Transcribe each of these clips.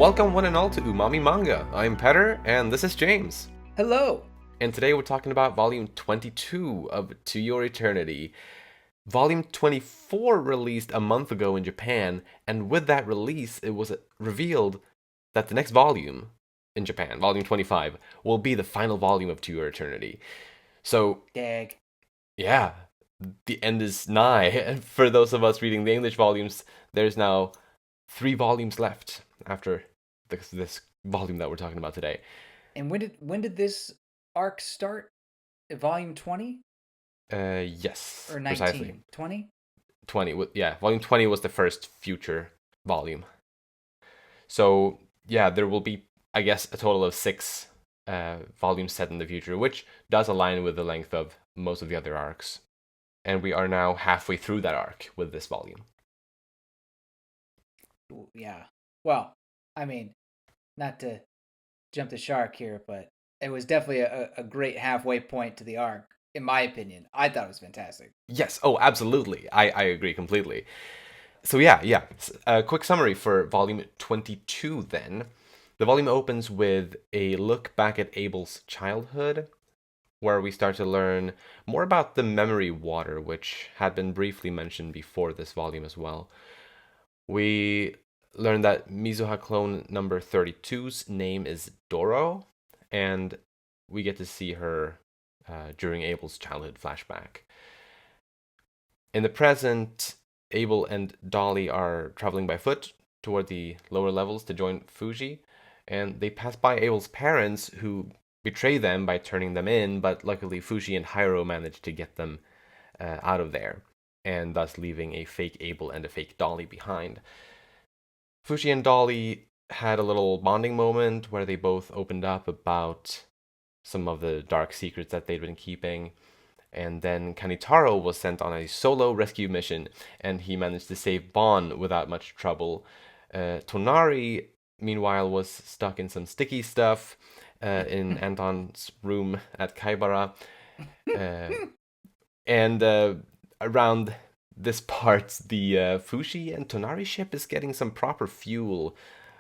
Welcome one and all to Umami Manga. I'm Petter, and this is James. Hello. And today we're talking about Volume 22 of To Your Eternity. Volume 24 released a month ago in Japan, and with that release, it was revealed that the next volume in Japan, Volume 25, will be the final volume of To Your Eternity. So, Dag. yeah, the end is nigh. And for those of us reading the English volumes, there's now 3 volumes left after this volume that we're talking about today. And when did this arc start? Volume 20 Yes, or precisely. 19? 20? 20, yeah, volume 20 was the first future volume. So, yeah, there will be, I guess, a total of 6 volumes set in the future, which does align with the length of most of the other arcs. And we are now halfway through that arc with this volume. Yeah. Well, I mean, not to jump the shark here, but it was definitely a great halfway point to the arc, in my opinion. I thought it was fantastic. Yes, oh, absolutely. I agree completely. So yeah. A quick summary for volume 22 then. The volume opens with a look back at Abel's childhood, where we start to learn more about the memory water, which had been briefly mentioned before this volume as well. We learn that Mizuha clone number 32's name is Doro, and we get to see her during Abel's childhood flashback. In the present, Abel and Dolly are traveling by foot toward the lower levels to join Fuji, and they pass by Abel's parents, who betray them by turning them in, but luckily Fuji and Hiro manage to get them out of there, and thus leaving a fake Abel and a fake Dolly behind. Fuji and Dolly had a little bonding moment where they both opened up about some of the dark secrets that they'd been keeping. And then Kanitaro was sent on a solo rescue mission, and he managed to save Bon without much trouble. Tonari, meanwhile, was stuck in some sticky stuff in Anton's room at Kaibara. Uh, and around this part, the Fushi and Tonari ship is getting some proper fuel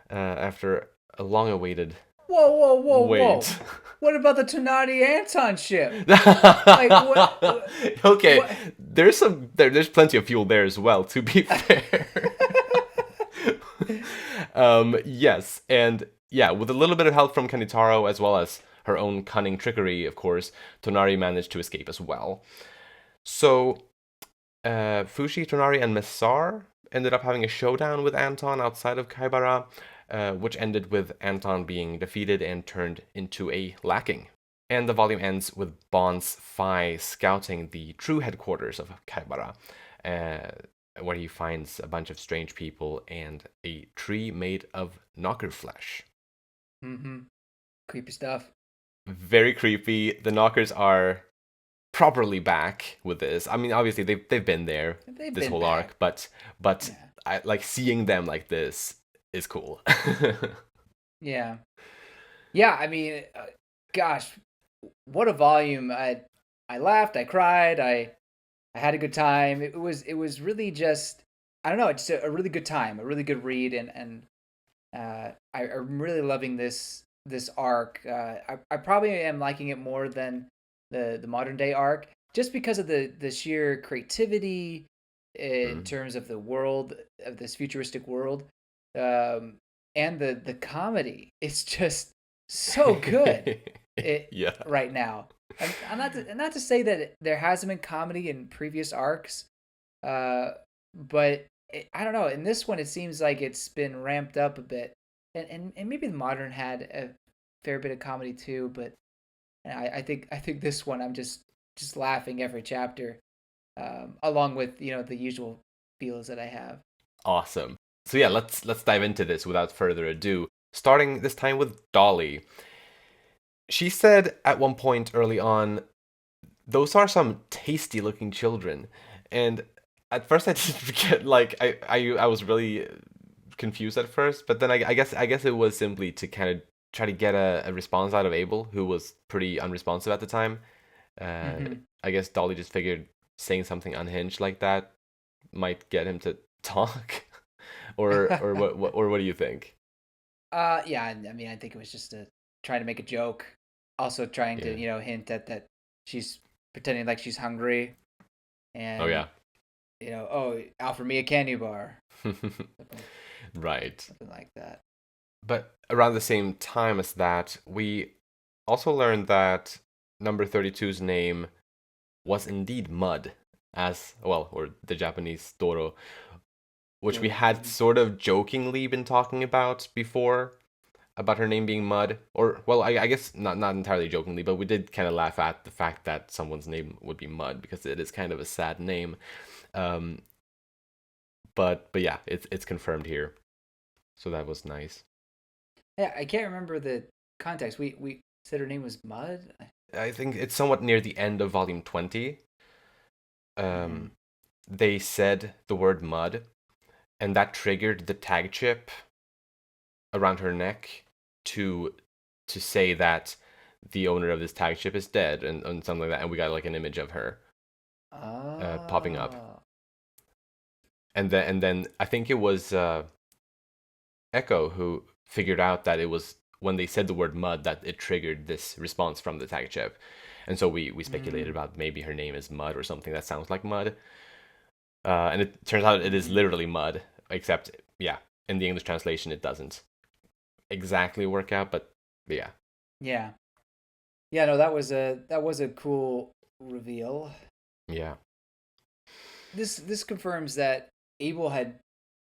after a long-awaited Whoa. wait. What about the Tonari Anton ship? Like what? Okay, What? there's plenty of fuel there as well, to be fair. Yes, and yeah, with a little bit of help from Kanitaro as well as her own cunning trickery, of course, Tonari managed to escape as well. So, Fushi, Tonari, and Messar ended up having a showdown with Anton outside of Kaibara, which ended with Anton being defeated and turned into a lacking. And the volume ends with Bon's Phi scouting the true headquarters of Kaibara, where he finds a bunch of strange people and a tree made of knocker flesh. Mm-hmm. Creepy stuff. Very creepy. The knockers are properly back with this. I mean, obviously they've been there They've this been whole back. arc, but Yeah. I like seeing them like this is cool. Yeah. Yeah, I mean, gosh, what a volume. I laughed, I cried, I had a good time. It was really just, I don't know, it's a really good time, a really good read, and I'm really loving this arc. I probably am liking it more than the modern day arc, just because of the sheer creativity in Mm. terms of the world, of this futuristic world, um, and the comedy. It's just so good Yeah. right now. I'm not to say that there hasn't been comedy in previous arcs, uh, but I don't know. In this one, it seems like it's been ramped up a bit, and maybe the modern had a fair bit of comedy too. But I think this one, I'm just laughing every chapter, along with the usual feels that I have. Awesome. So yeah, let's dive into this without further ado. Starting this time with Dolly. She said at one point early on, "Those are some tasty looking children." And at first I didn't get like I was really confused at first, but then I guess it was simply to kind of try to get a response out of Abel, who was pretty unresponsive at the time. Uh, Hmm. I guess Dolly just figured saying something unhinged like that might get him to talk, or what do you think? Yeah, I mean, I think it was just trying to make a joke, also trying to Yeah. hint at that she's pretending like she's hungry, Oh and yeah. oh, offer me a candy bar, something, Right. something like that. But around the same time as that, we also learned that number 32's name was indeed Mud, as well, or the Japanese Toro, which we Doro. had sort of jokingly been talking about before, about her name being Mud. Or, well, I guess not entirely jokingly, but we did kind of laugh at the fact that someone's name would be Mud because it is kind of a sad name. Um, but yeah, it's confirmed here, so that was nice. Yeah, I can't remember the context. We said her name was Mud. I think it's somewhat near the end of volume 20. Mm-hmm. Um, they said the word mud, and that triggered the tag chip around her neck to to say that the owner of this tag chip is dead and something like that. And we got like an image of her popping up. Oh. And then I think it was Echo who figured out that it was when they said the word mud that it triggered this response from the tag chip. And so we speculated Mm-hmm. about maybe her name is Mud or something that sounds like mud. And it turns out it is Mm-hmm. literally mud, except, yeah, in the English translation, it doesn't exactly work out, but yeah. Yeah. Yeah. No, that was a cool reveal. Yeah. This confirms that Abel had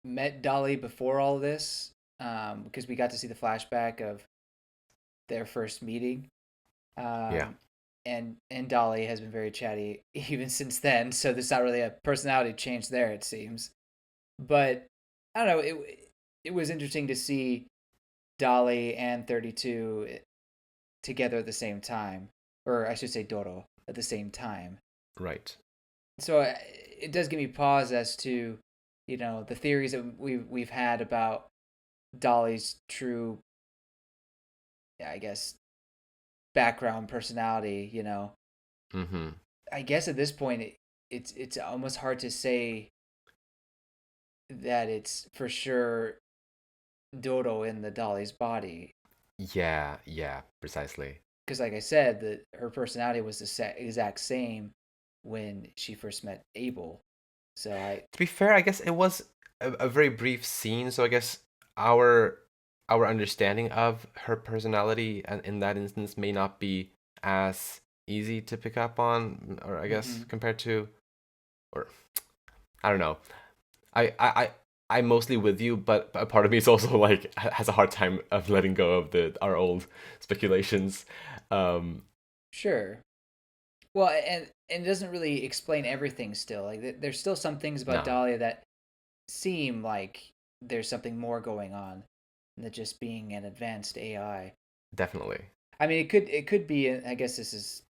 met Dolly before all this, because we got to see the flashback of their first meeting. Yeah. Um, and Dolly has been very chatty even since then. So there's not really a personality change there, it seems. But I don't know. It was interesting to see Dolly and 32 together at the same time, or I should say Doro at the same time. Right. So it does give me pause as to the theories that we've had about Dolly's true, yeah, I guess, background personality. Mm-hmm. I guess at this point it's almost hard to say that it's for sure Dodo in the Dolly's body, Yeah. Yeah. Precisely. because like I said, that her personality was the exact same when she first met Abel. So I To be fair, I guess it was a very brief scene, so I guess our our understanding of her personality and in that instance may not be as easy to pick up on, or I guess hmm compared to, or I don't know. I'm mostly with you, but a part of me is also like has a hard time of letting go of the our old speculations. Um, sure. Well, and it doesn't really explain everything still. Like there's still some things about no, Dahlia that seem like there's something more going on than just being an advanced AI. definitely. I mean, it could be. I guess this is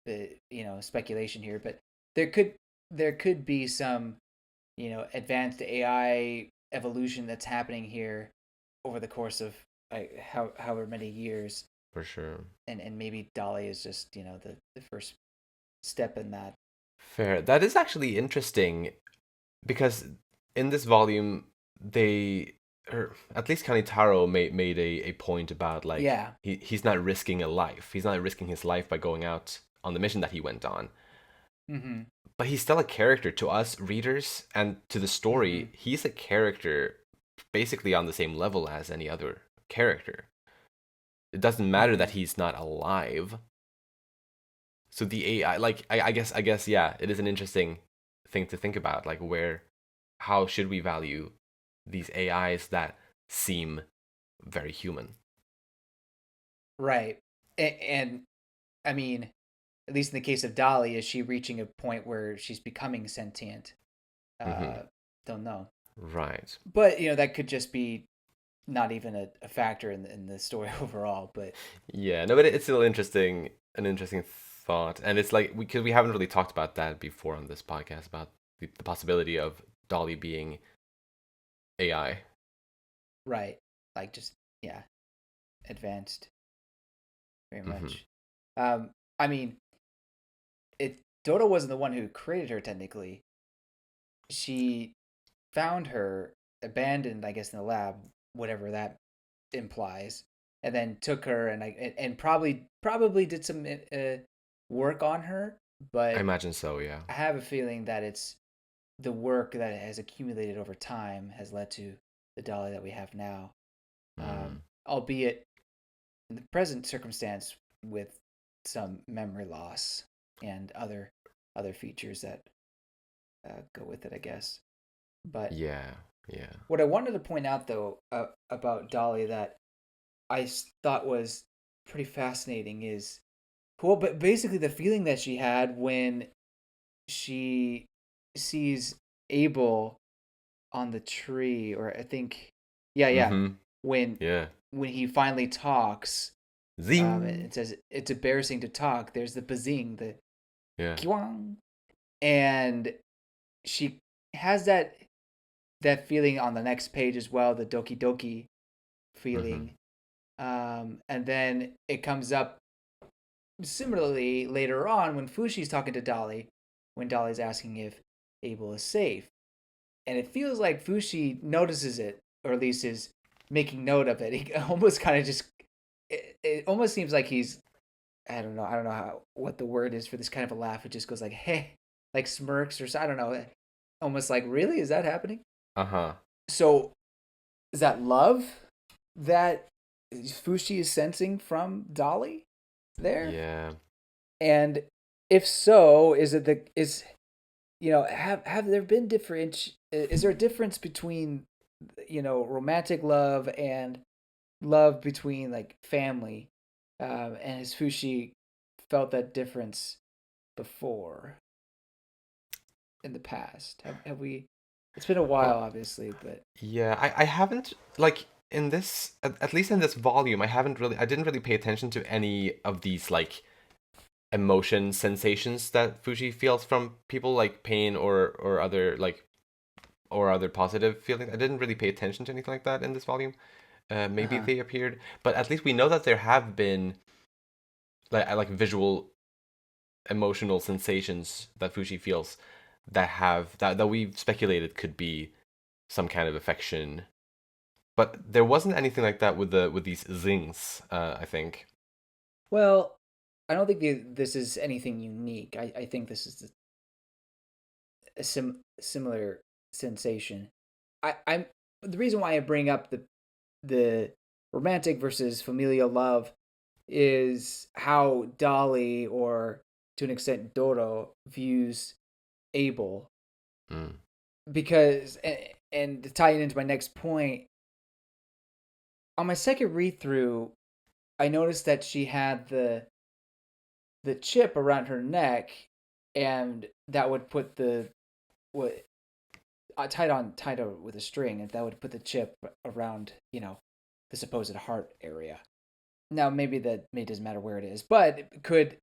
the speculation here, but there could there could be some advanced AI evolution that's happening here over the course of however many years, For sure. and maybe Dolly is just the first step in that. Fair. That is actually interesting because in this volume, they, or at least Kanitaro made a point about like Yeah. he's not risking a life. He's not risking his life by going out on the mission that he went on. Mm-hmm. But he's still a character to us readers and to the Mm-hmm. story. He's a character basically on the same level as any other character. It doesn't matter Mm-hmm. that he's not alive. So the AI, like I guess, yeah, it is an interesting thing to think about. Like how should we value these AIs that seem very human? Right. And I mean, at least in the case of Dolly, is she reaching a point where she's becoming sentient? Hmm. Uh, don't know. Right. But that could just be not even a factor in the story overall. But Yeah. No, but it's still interesting. An interesting thought, and it's like because we haven't really talked about that before on this podcast about the possibility of Dolly being AI. right, like just yeah, advanced very Hmm. much. I mean, it Dodo wasn't the one who created her technically. She found her abandoned, I guess, in the lab. whatever that implies, and then took her and probably did some work on her, I but imagine so, yeah. I have a feeling that it's the work that has accumulated over time has led to the Dolly that we have now, Mm. albeit in the present circumstance with some memory loss and other features that go with it, I guess. But Yeah, yeah. what I wanted to point out though about Dolly that thought was pretty fascinating is well, but basically the feeling that she had when she sees Abel on the tree, or I think, yeah, Mm-hmm. when Yeah. when he finally talks, Zing. it says it's embarrassing to talk. There's the bazing, the Yeah. kiwang, and she has that feeling on the next page as well, the doki doki Mm-hmm. feeling, and then it comes up similarly later on when Fushi's talking to Dolly, when Dolly's asking if Abel is safe. And it feels like Fushi notices it, or at least is making note of it. He almost kind of just, it almost seems like he's, I don't know how, what the word is for this kind of a laugh. It just goes like, hey, like smirks or I don't know. Almost like, really? Is that happening? Uh-huh. So is that love that Fushi is sensing from Dolly there? Yeah. And if so, is it the is have there been different? Is there a difference between romantic love and love between like family? And has Fushi felt that difference before in the past? Have we? It's been a while, Well, obviously, but yeah, I haven't like in this at least in this volume, I didn't really pay attention to any of these like emotion sensations that Fuji feels from people like pain or other like or other positive feelings. I didn't really pay attention to anything like that in this volume. Maybe uh-huh. they appeared, but at least we know that there have been like visual emotional sensations that Fuji feels that we've speculated could be some kind of affection. But there wasn't anything like that with these zings, I think. Well, I don't think this is anything unique. I think this is a similar sensation. I'm the reason why I bring up the romantic versus familial love is how Dolly, or to an extent Doro, views Abel. Mm. Because and to tie it into my next point, on my second read through, I noticed that she had the chip around her neck, and that would put the what tied on with a string, and that would put the chip around the supposed heart area. Now maybe doesn't matter where it is, but could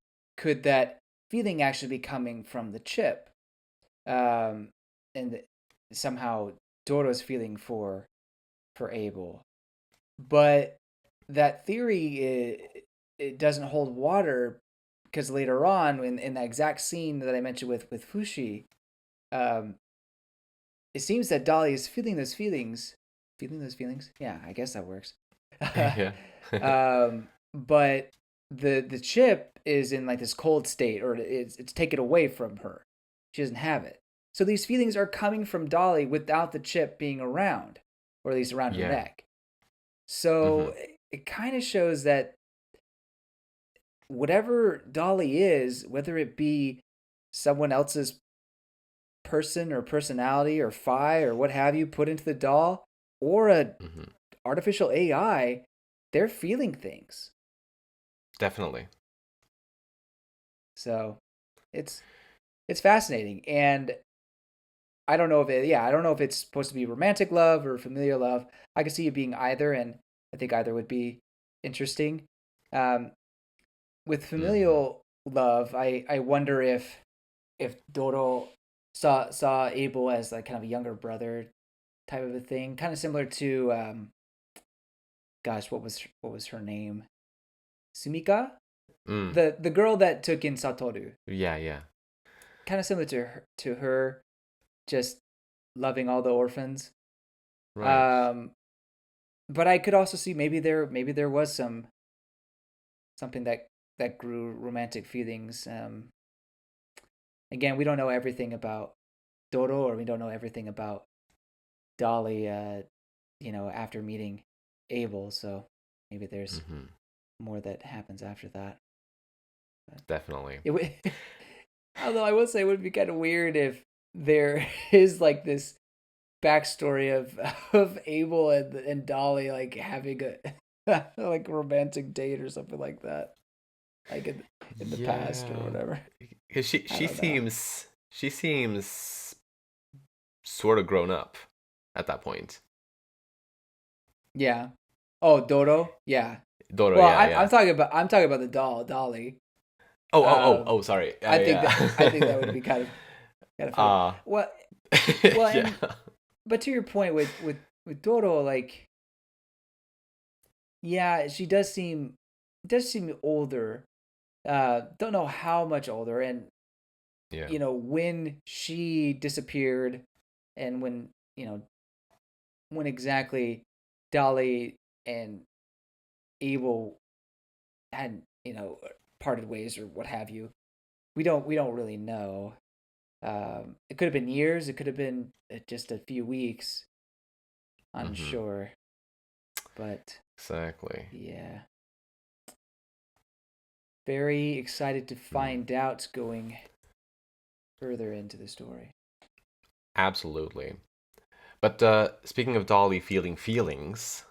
that feeling actually be coming from the chip? And somehow Doro's feeling for Abel, but that theory it doesn't hold water because later on in that exact scene that I mentioned with Fushi, um, it seems that Dolly is feeling those feelings. Yeah, I guess that works. Yeah. But the chip is in like this cold state, or it's taken away from her. She doesn't have it. So these feelings are coming from Dolly without the chip being around, or at least around her Yeah. neck. So Hmm. it kind of shows that whatever Dolly is, whether it be someone else's person or personality or phi or what have you put into the doll, or a Hmm. artificial AI, they're feeling things. Definitely. So it's it's fascinating, and I don't know if I don't know if it's supposed to be romantic love or familiar love. I could see it being either, and I think either would be interesting. Um, with Hmm. familial love, I wonder if Doro saw Abel as like kind of a younger brother type of a thing, kind of similar to gosh, what was her name? Sumika, Mm. the girl that took in Satoru, Yeah, yeah. kind of similar to her, just loving all the orphans. Right. Um, but I could also see maybe there was something that grew romantic feelings. Again, we don't know everything about Doro, or we don't know everything about Dolly. After meeting Abel, so maybe there's Hmm. more that happens after that. But Definitely. it would, although I will say it would be kind of weird if there is like this backstory of Abel and Dolly like having a like romantic date or something like that, like in the past or Yeah, whatever. because she I she don't know. seems she seems sort of grown up at that point. Yeah. Oh, Dodo. Yeah. Doro, Well, yeah, I'm talking about the Dolly. Oh, sorry. I think that I think that would Yeah. be kind of funny. Ah, Well, well, yeah. and but to your point with Dodo, like, yeah, she does seem older. Don't know how much older, and Yeah. when she disappeared, and when exactly Dolly and Abel had parted ways or what have you. We don't really know. It could have been years. It could have been just a few weeks. Hmm. Unsure, but Exactly. yeah, very excited to Mm. find out going further into the story. Absolutely. But speaking of Dolly feeling feelings,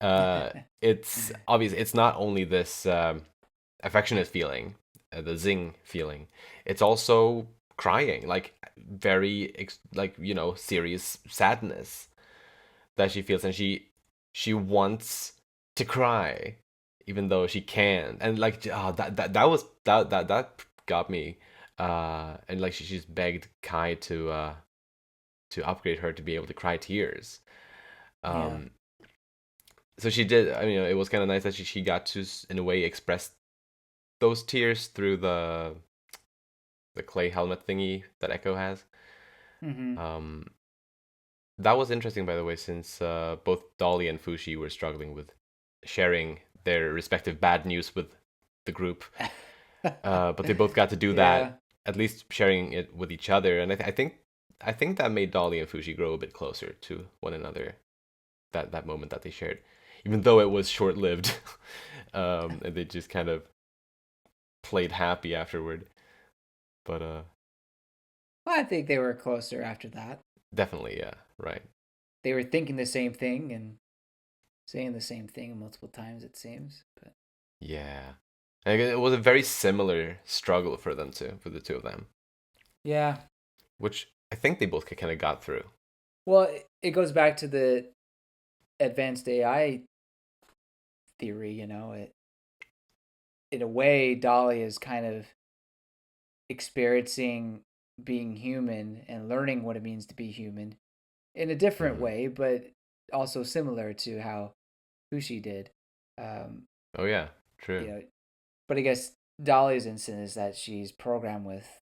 uh, it's obvious. It's not only this affectionate feeling, the zing feeling. It's also crying, like very like serious sadness that she feels, and she wants to cry, even though she can't. And like that was that got me. And like she's begged Kai to upgrade her to be able to cry tears. Yeah. Um, so she did. I mean, it was kind of nice that she got to in a way express those tears through the clay helmet thingy that Echo has. Mm-hmm. Um, that was interesting, by the way, since both Dolly and Fushi were struggling with sharing their respective bad news with the group. But they both got to do Yeah. that, at least sharing it with each other, and I think that made Dolly and Fushi grow a bit closer to one another. That moment that they shared, even though it was short lived, and they just kind of played happy afterward. But Well, I think they were closer after that. definitely, yeah, right. They were thinking the same thing and saying the same thing multiple times. It seems, but Yeah. And it was a very similar struggle for the two of them, yeah. which I think they both kind of got through. Well, it goes back to the advanced AI theory. In a way, Dolly is kind of experiencing being human and learning what it means to be human in a different Hmm. way, but also similar to how Fushi did. Um, Oh yeah, you true. know, but I guess Dolly's instance is that she's programmed with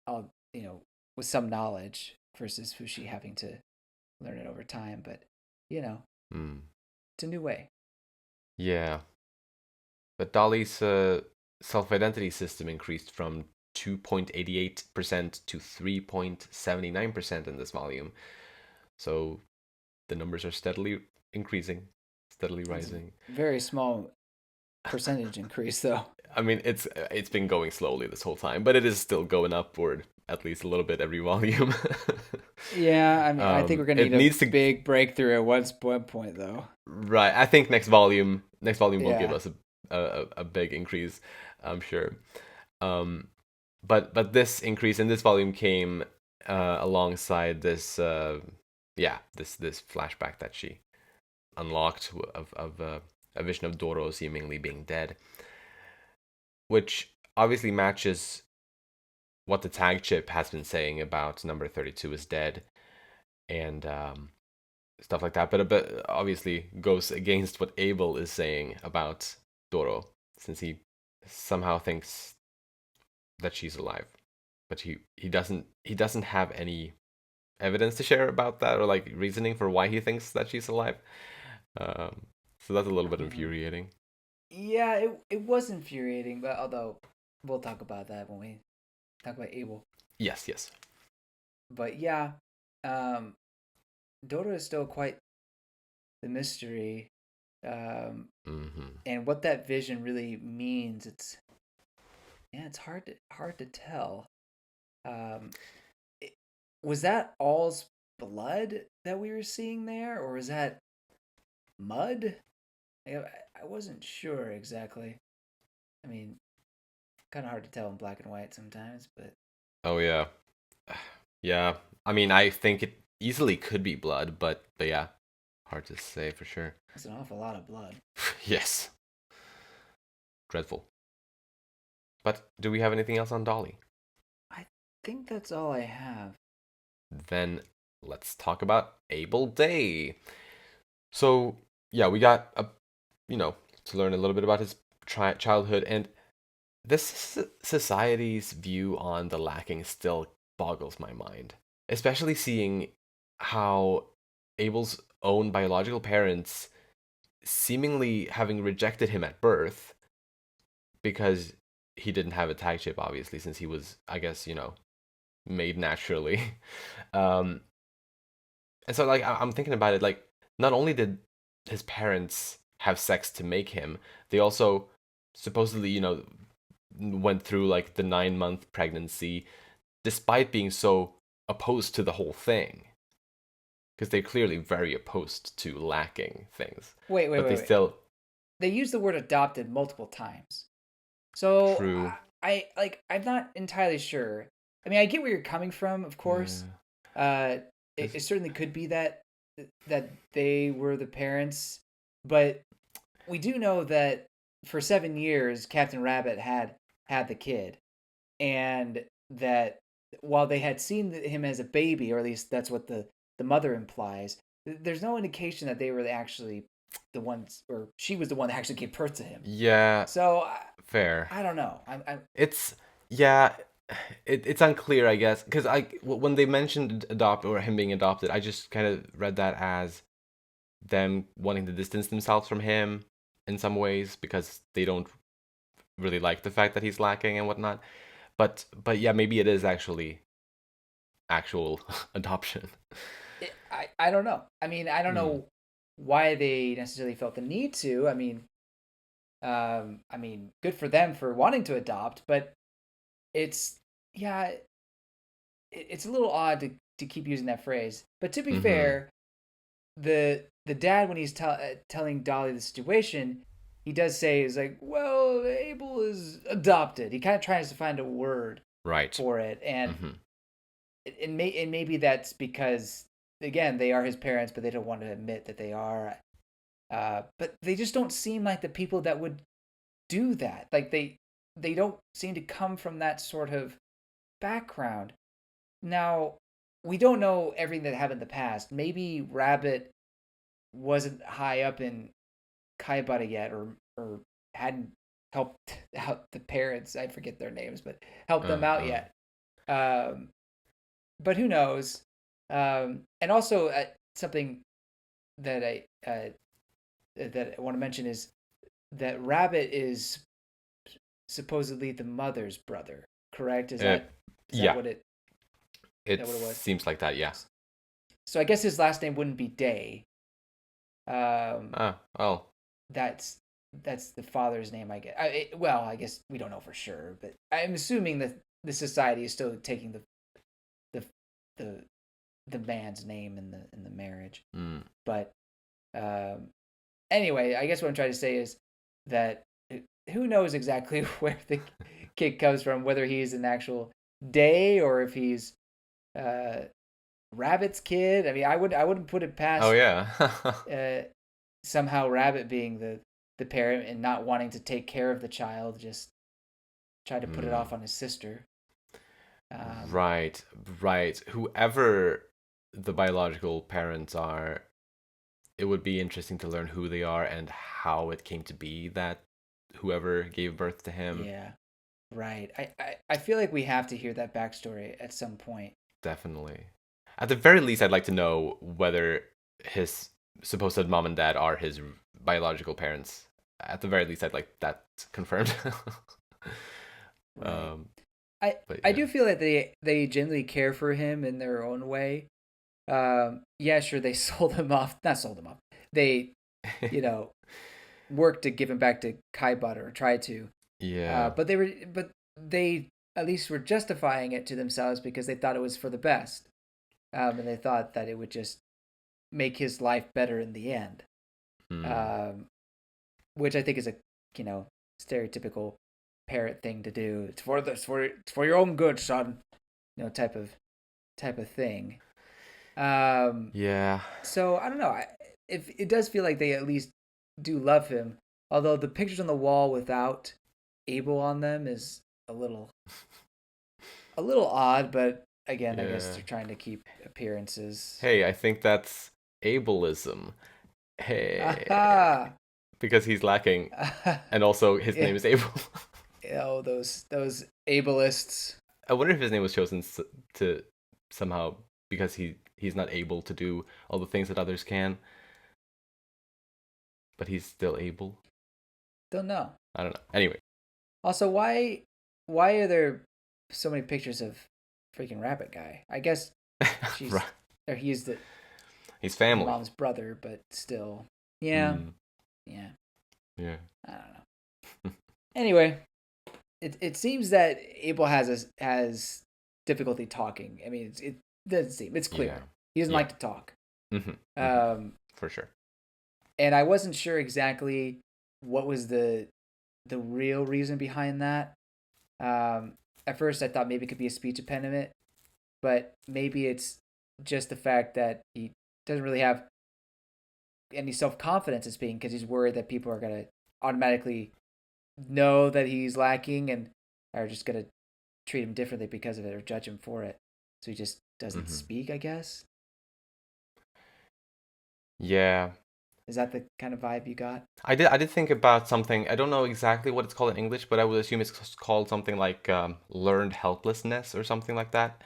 all with some knowledge versus Fushi having to learn it over time. But you know, Hmm. it's a new way. Yeah, but Dolly's self-identity system increased from 2.88% to 3.79% in this volume. So the numbers are steadily increasing, steadily It's a rising. very small percentage increase, though. I mean, it's been going slowly this whole time, but it is still going upward at least a little bit every volume. Yeah, I mean, I think we're gonna It need a needs to big breakthrough at one point, though. right. I think next volume will give Yeah. us a big increase, I'm sure. Um, but this increase in this volume came alongside this this flashback that she unlocked of a vision of Doro seemingly being dead, which obviously matches what the tag chip has been saying about number 32 is dead and stuff like that. But obviously goes against what Abel is saying about Doro, since he somehow thinks that she's alive, but he doesn't have any evidence to share about that, or like reasoning for why he thinks that she's alive. Um, so that's a little bit Mhm. infuriating. Yeah, it was infuriating, but although we'll talk about that when we talk about Abel. Yes, yes. But yeah, um, Dodo is still quite the mystery, um, Hmm. and what that vision really means. It's hard to tell. Um, it, was that all's blood that we were seeing there, or was that mud? I wasn't sure exactly. I mean, kind of hard to tell in black and white sometimes, but Oh yeah, yeah. I mean, I think it easily could be blood, but yeah, hard to say for sure. it's an awful lot of blood. Yes, dreadful. But do we have anything else on Dolly? I think that's all I have. Then let's talk about Abel Day. So yeah, we got you know, to learn a little bit about his childhood, and this society's view on the lacking still boggles my mind, especially seeing how Abel's own biological parents seemingly having rejected him at birth because he didn't have a tag chip, obviously, since he was, I guess, made naturally. Um, and so, like, I'm thinking about it, like, not only did his parents have sex to make him, they also supposedly, went through like the 9-month pregnancy despite being so opposed to the whole thing. Because they're clearly very opposed to lacking things. Wait, wait, But wait, they wait. still, They use the word adopted multiple times. So true. I'm not entirely sure. I mean, I get where you're coming from, of course. Yeah. Uh, Cause, it certainly could be that they were the parents, but we do know that for 7 years, Captain Rabbit had the kid, and that while they had seen him as a baby, or at least that's what the mother implies, there's no indication that they were actually the ones, or she was the one that actually gave birth to him. yeah, So fair. I don't know. It's, yeah, it's unclear, I guess. Because when they mentioned adopt or him being adopted, I just kind of read that as them wanting to distance themselves from him in some ways because they don't really like the fact that he's lacking and whatnot. But yeah, maybe it is actually actual adoption. I don't know. I mean, I don't Hmm. know why they necessarily felt the need to. Good for them for wanting to adopt, but it's yeah, it's a little odd to keep using that phrase. But to be Mm-hmm. fair, the dad when he's telling Dolly the situation, he does say is like, well, Abel is adopted. He kind of tries to find a word Right. for it, and Mm-hmm. maybe that's because again they are his parents, but they don't want to admit that they are. But they just don't seem like the people that would do that. Like they don't seem to come from that sort of background. Now, we don't know everything that happened in the past. Maybe Rabbit wasn't high up in Kaibara yet, or hadn't helped out the parents. I forget their names, but helped them out Uh-uh. yet. Um, but who knows? And also something that I want to mention is that Rabbit is supposedly the mother's brother. Correct? Uh, Is that yeah, what it is it that what it was? seems like that. Yeah. So I guess his last name wouldn't be Day. Um, Ah, well. that's that's the father's name. Well, I guess we don't know for sure, but I'm assuming that the society is still taking the the the man's name in the marriage. Mm. But um, anyway, I guess what I'm trying to say is that who knows exactly where the kid comes from, whether he's an actual Day or if he's uh, Rabbit's kid. I mean, I wouldn't put it Oh past yeah. uh, somehow Rabbit being the parent and not wanting to take care of the child, just try to put it Mm. off on his sister. Um, Right, right. Whoever the biological parents are, it would be interesting to learn who they are and how it came to be that whoever gave birth to him. yeah, right. I feel like we have to hear that backstory at some point. Definitely. At the very least, I'd like to know whether his supposed mom and dad are his biological parents. At the very least, I'd like that confirmed. Right. um, I but I yeah. do feel that they genuinely care for him in their own way. Yeah, sure, they sold him off. Not sold him off. They, you know, worked to give him back to Kaibot or tried to. Yeah. But they at least were justifying it to themselves because they thought it was for the best, and they thought that it would just make his life better in the end. Hmm. Um, which I think is a you know stereotypical parent thing to do. It's for your own good, son. Type of thing. Um, Yeah. so I don't know. If it does feel like they at least do love him, although the pictures on the wall without Abel on them is a little a little odd. But again, I guess Yeah. they're trying to keep appearances. Hey, I think that's ableism. Hey, Aha! because he's lacking, and also his Yeah. name is Abel. Oh, those ableists. I wonder if his name was chosen to somehow because he's not able to do all the things that others can, but he's still able. Don't know. I don't know. Anyway, Also, why are there so many pictures of freaking Rabbit Guy? I guess she's right. or he's the He's her family. mom's brother, but still, yeah, Mm, yeah. yeah. I don't know. Anyway, it seems that Abel has difficulty talking. I mean, it doesn't seem it's Yeah. clear he doesn't Yeah. like to talk. Hmm. Um, For sure. and I wasn't sure exactly what was the real reason behind that. Um, at first, I thought maybe it could be a speech impediment, but maybe it's just the fact that he doesn't really have any self confidence in speaking because he's worried that people are gonna automatically know that he's lacking and are just gonna treat him differently because of it or judge him for it. So he just doesn't Hmm. speak, I guess. Yeah. Is that the kind of vibe you got? I did think about something. I don't know exactly what it's called in English, but I would assume it's called something like learned helplessness or something like that,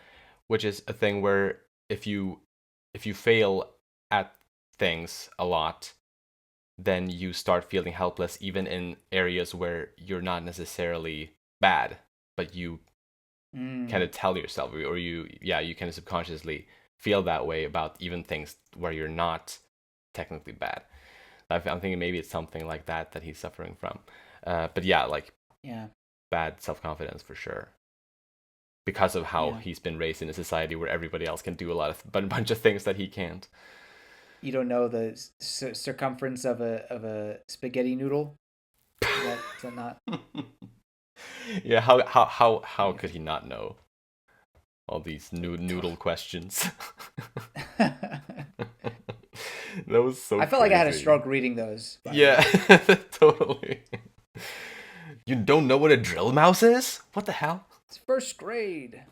which is a thing where if you if you fail at things a lot, then you start feeling helpless even in areas where you're not necessarily bad, but you kind Mm, of tell yourself or you kind of subconsciously feel that way about even things where you're not technically bad. I'm thinking maybe it's something like that that he's suffering from. But yeah, like yeah, bad self confidence for sure because of how yeah. he's been raised in a society where everybody else can do a lot of a bunch of things that he can't. You don't know the circumference of a spaghetti noodle. Is that not? Yeah, how Yeah. could he not know all these noodle questions? That was so I felt like I had a crazy. stroke reading those. By the Yeah, way, totally. You don't know what a drill mouse is? What the hell? it's first grade.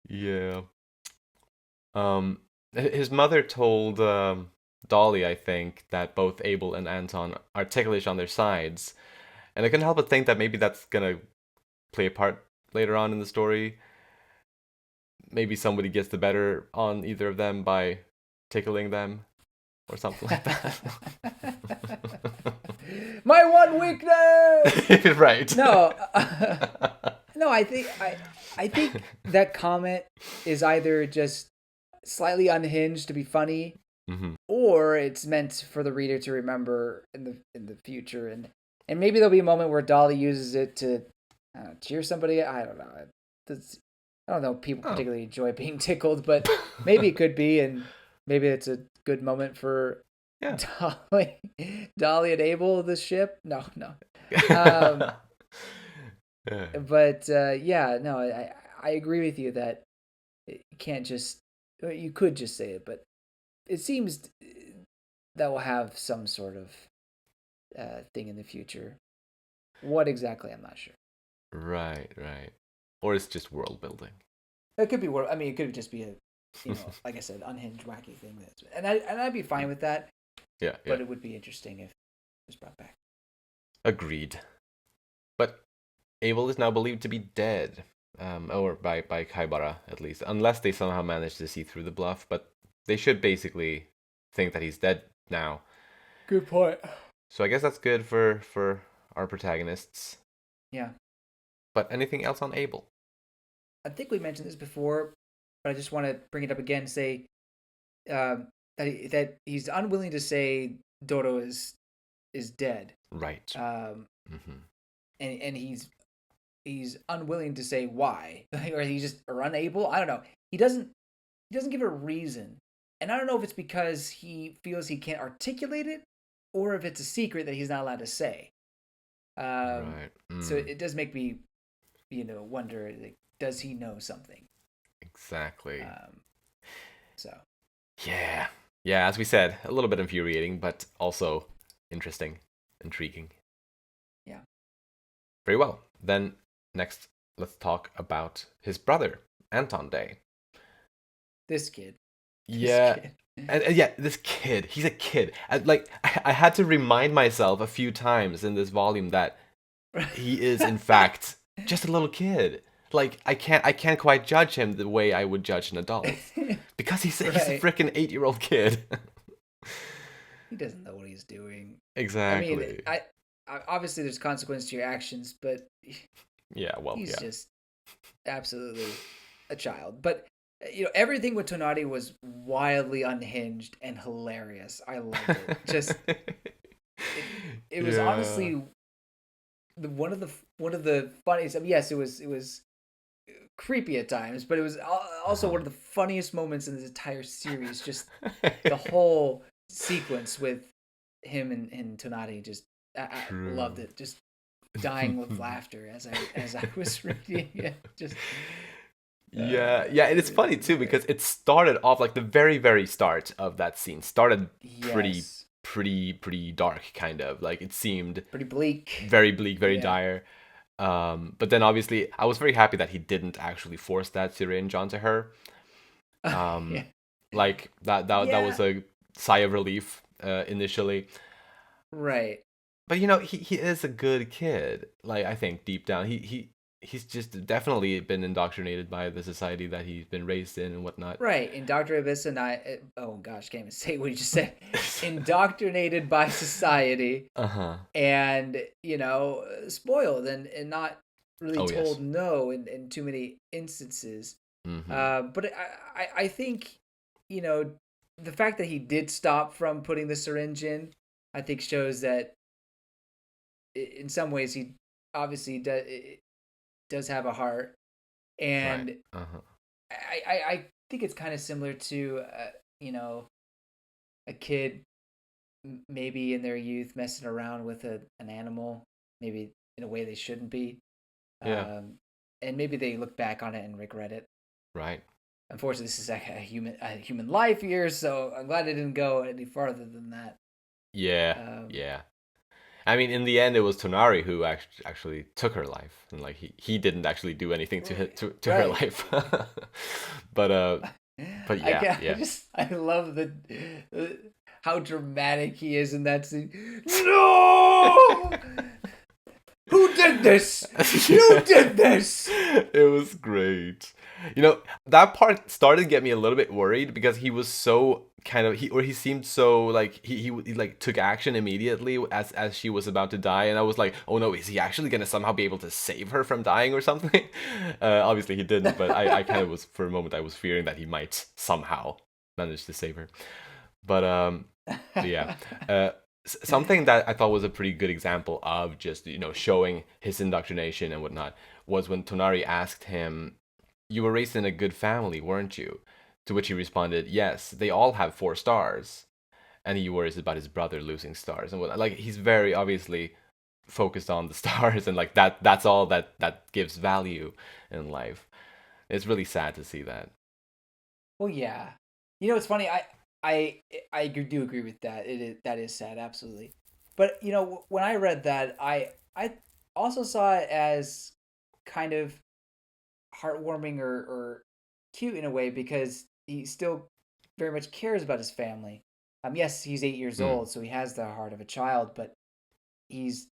Yeah. His mother told Dolly, I think, that both Abel and Anton are ticklish on their sides, and I couldn't help but think that maybe that's gonna play a part later on in the story. Maybe somebody gets the better on either of them by tickling them or something like that. My one weakness. Right. No, no. I think that comment is either just slightly unhinged to be funny, Hmm. or it's meant for the reader to remember in the future, and maybe there'll be a moment where Dolly uses it to cheer somebody. I don't know. I don't know. People Oh. particularly enjoy being tickled, but maybe it could be, and maybe it's a good moment for Yeah. Dolly, Dolly and Abel, the ship. No, no. Um, Yeah. but yeah, no, I agree with you that you can't just you could just say it, but it seems that will have some sort of thing in the future. What exactly? I'm not sure. Right, right. Or it's just world building. It could be. I mean, it could just be a, like I said, unhinged, wacky thing. I'd be fine with that. Yeah, yeah. But it would be interesting if it was brought back. Agreed. But Abel is now believed to be dead. or by Kaibara at least, unless they somehow manage to see through the bluff. But they should basically think that he's dead now. Good point. So I guess that's good for our protagonists. Yeah. But anything else on Abel? I think we mentioned this before, but I just want to bring it up again. Say that he's unwilling to say Dodo is dead. Right. Mm-hmm. And he's unwilling to say why, or he's just or unable. I don't know. He doesn't give a reason, and I don't know if it's because he feels he can't articulate it, or if it's a secret that he's not allowed to say. Right. So it does make me, wonder, like, does he know something? Exactly. So. Yeah. Yeah, as we said, a little bit infuriating, but also interesting, intriguing. Yeah. Very well. Then next, let's talk about his brother, Anton Day. This kid. Yeah. And yeah, this kid. He's a kid. I had to remind myself a few times in this volume that he is in fact just a little kid. Like I can't quite judge him the way I would judge an adult because he's a freaking 8-year-old kid. He doesn't know what he's doing. Exactly. I mean, I obviously there's consequence to your actions, but yeah, well, he's just absolutely a child. But everything with Tonari was wildly unhinged and hilarious. I loved it. Just it was honestly one of the funniest. I mean, yes, it was creepy at times, but it was also one of the funniest moments in this entire series. Just the whole sequence with him and Tonari. Just I loved it. Just dying with laughter as I was reading it. Just yeah, and it's funny too because it started off like the very very start of that scene started pretty dark, kind of like it seemed pretty bleak, very dire. But then obviously I was very happy that he didn't actually force that syringe onto her. Like that was a sigh of relief initially. Right. But he is a good kid. Like I think deep down he's just definitely been indoctrinated by the society that he's been raised in and whatnot. Right, indoctrinated by oh gosh, can't even say what you just said. Indoctrinated by society, and spoiled and not really told no in too many instances. But I think the fact that he did stop from putting the syringe in, I think shows that in some ways he obviously does have a heart, and I think it's kind of similar to a kid maybe in their youth messing around with an animal, maybe in a way they shouldn't be, and maybe they look back on it and regret it. Right. Unfortunately, this is like a human life here, so I'm glad I didn't go any farther than that. Yeah. I mean, in the end, it was Tonari who actually took her life, and like he didn't actually do anything to her life. but yeah. I love the how dramatic he is in that scene. No, who did this? You did this. It was great. That part started to get me a little bit worried because he was so he seemed so like he like took action immediately as she was about to die, and I was like, oh no, is he actually gonna somehow be able to save her from dying or something? Obviously he didn't, but I kind of was, for a moment I was fearing that he might somehow manage to save her. But yeah. Something that I thought was a pretty good example of just showing his indoctrination and whatnot was when Tonari asked him, "You were raised in a good family, weren't you?" To which he responded, "Yes, they all have 4 stars." And he worries about his brother losing stars and what. Like he's very obviously focused on the stars, and like that's all that gives value in life. It's really sad to see that. Well, yeah. It's funny. I do agree with that. That is sad, absolutely. But when I read that, I also saw it as kind of heartwarming or cute in a way, because he still very much cares about his family. Yes, he's 8 years old, so he has the heart of a child, but he's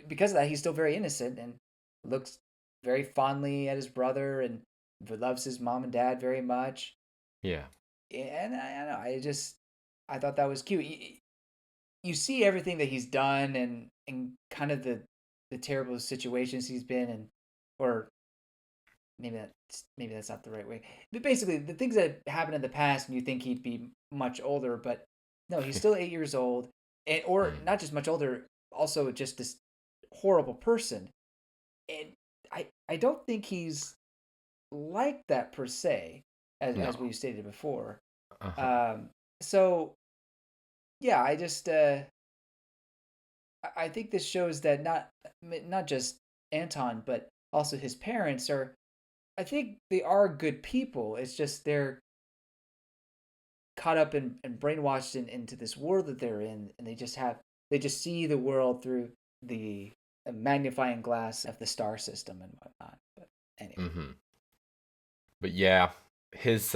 because of that he's still very innocent and looks very fondly at his brother and loves his mom and dad very much. Yeah. And I don't know, I thought that was cute. You see everything that he's done and kind of the terrible situations he's been in, or maybe that's not the right way. But basically, the things that happened in the past, and you think he'd be much older, but no, he's still 8 years old, and or Mm. not just much older, also just this horrible person. And I don't think he's like that per se, as No. we stated before. Uh-huh. So yeah, I think this shows that not just Anton, but also his parents are. I think they are good people. It's just they're caught up and brainwashed into this world that they're in, and they just see the world through the magnifying glass of the star system and whatnot. But anyway, Mm-hmm. But yeah, his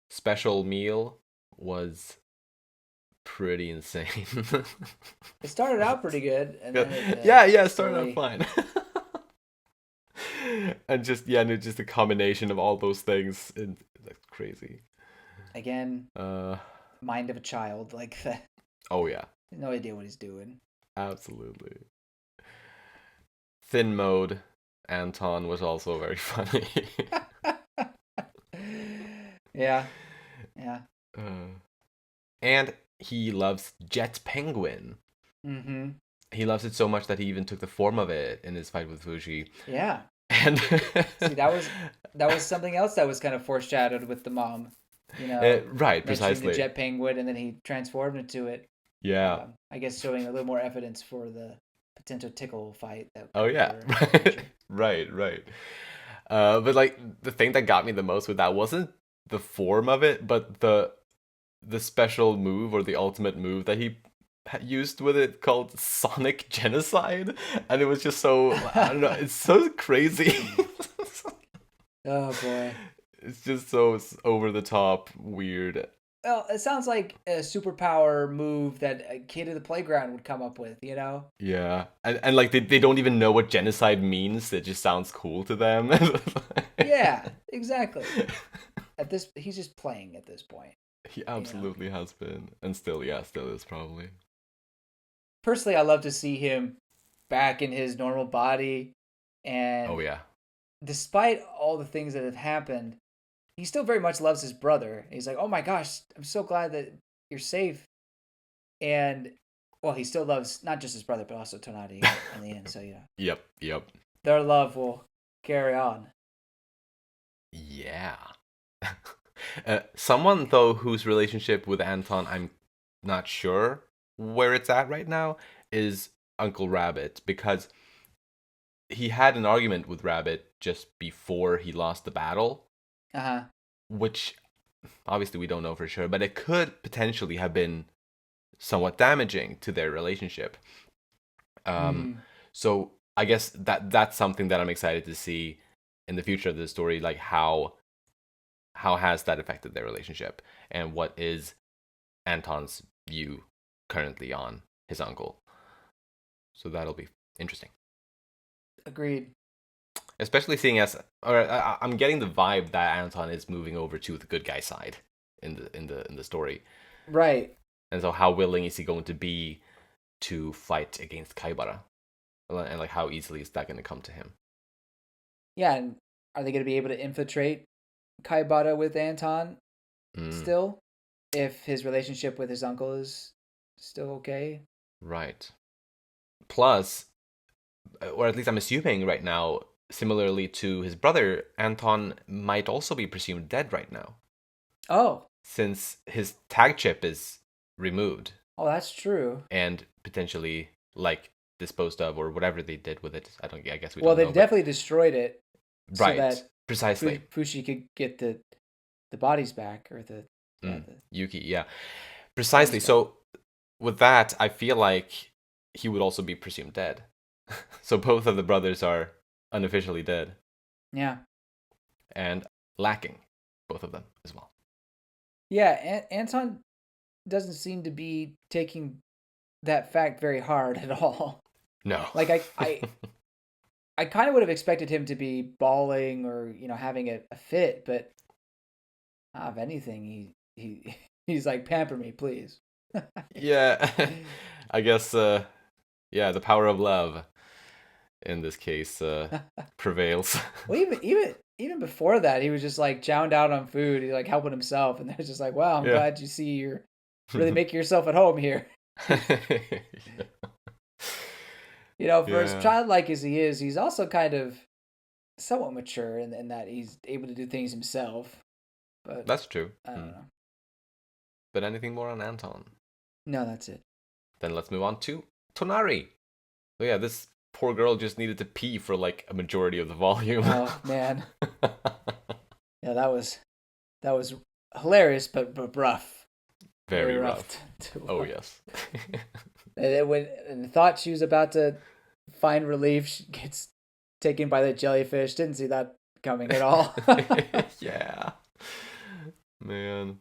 special meal was pretty insane. it started out pretty good, and then it Yeah, yeah, it started out slowly fine. And just yeah, and it's just a combination of all those things, and that's crazy. again Uh, mind of a child like that. oh yeah, No idea what he's doing. absolutely. Thin mode Anton was also very funny. Yeah, yeah. uh, and he loves Jet Penguin. Mm-hmm. He loves it so much that he even took the form of it in his fight with Fuji. Yeah. And See, that was something else that was kind of foreshadowed with the mom. You know, right, mentioning the precisely. jet penguin, and then he transformed into it. Yeah. I guess showing a little more evidence for the potential tickle fight that Oh could yeah. occur in the future. Right, right. But like the thing that got me the most with that wasn't the form of it, but the special move or the ultimate move that he used with it called Sonic Genocide, and it was just so I don't know, it's so crazy. Oh boy. It's just so over the top, weird. Well, it sounds like a superpower move that a kid at the playground would come up with, you know? Yeah, and like they don't even know what genocide means. It just sounds cool to them. Yeah, exactly. He's just playing at this point, He you know? absolutely has been, and still, yeah, still is probably. Personally, I love to see him back in his normal body, Oh and yeah, despite all the things that have happened, he still very much loves his brother. He's like, "Oh my gosh, I'm so glad that you're safe." And well, he still loves not just his brother, but also Tonari in the end. So yeah, yep, yep, their love will carry on. yeah. Someone though whose relationship with Anton, I'm not sure where it's at right now, is Uncle Rabbit because he had an argument with Rabbit just before he lost the battle, Uh huh. which obviously we don't know for sure, but it could potentially have been somewhat damaging to their relationship. Um, Mm. so I guess that's something that I'm excited to see in the future of the story, like how has that affected their relationship, and what is Anton's view currently on his uncle. So that'll be interesting, Agreed. especially seeing as, or I'm getting the vibe that Anton is moving over to the good guy side in the story, Right. and so how willing is he going to be to fight against Kaibara, and like how easily is that going to come to him? Yeah. And are they going to be able to infiltrate Kaibata with Anton Mm, still, if his relationship with his uncle is still okay? right. Plus, or at least I'm assuming right now, similarly to his brother, Anton might also be presumed dead right now, Oh. since his tag chip is removed Oh, that's true. and potentially like disposed of or whatever they did with it. I guess we Well, don't they know, but definitely destroyed it so right, that precisely. Fushi could get the bodies back, or Mm, the Yuki, yeah, bodies precisely. back. So with that, I feel like he would also be presumed dead. So both of the brothers are unofficially dead Yeah. and lacking, both of them as well. Yeah, Anton doesn't seem to be taking that fact very hard at all. No. Like I kind of would have expected him to be bawling or having a fit, but if anything, he's like, pamper me, please. Yeah, I guess. Yeah, the power of love in this case prevails. Well, even before that, he was just like chowing down on food. He's like helping himself, and they're just like, "Wow, I'm Yeah. glad you see you're really making yourself at home here." For as Yeah, childlike as he is, he's also kind of somewhat mature in that he's able to do things himself. But that's true. I don't know. But anything more on Anton? No, that's it. Then let's move on to Tonari. So yeah, this poor girl just needed to pee for like a majority of the volume. Oh man, yeah, that was hilarious, but rough. Very rough. To Oh yes. and thought she was about to find relief, she gets taken by the jellyfish. Didn't see that coming at all. Yeah. Man.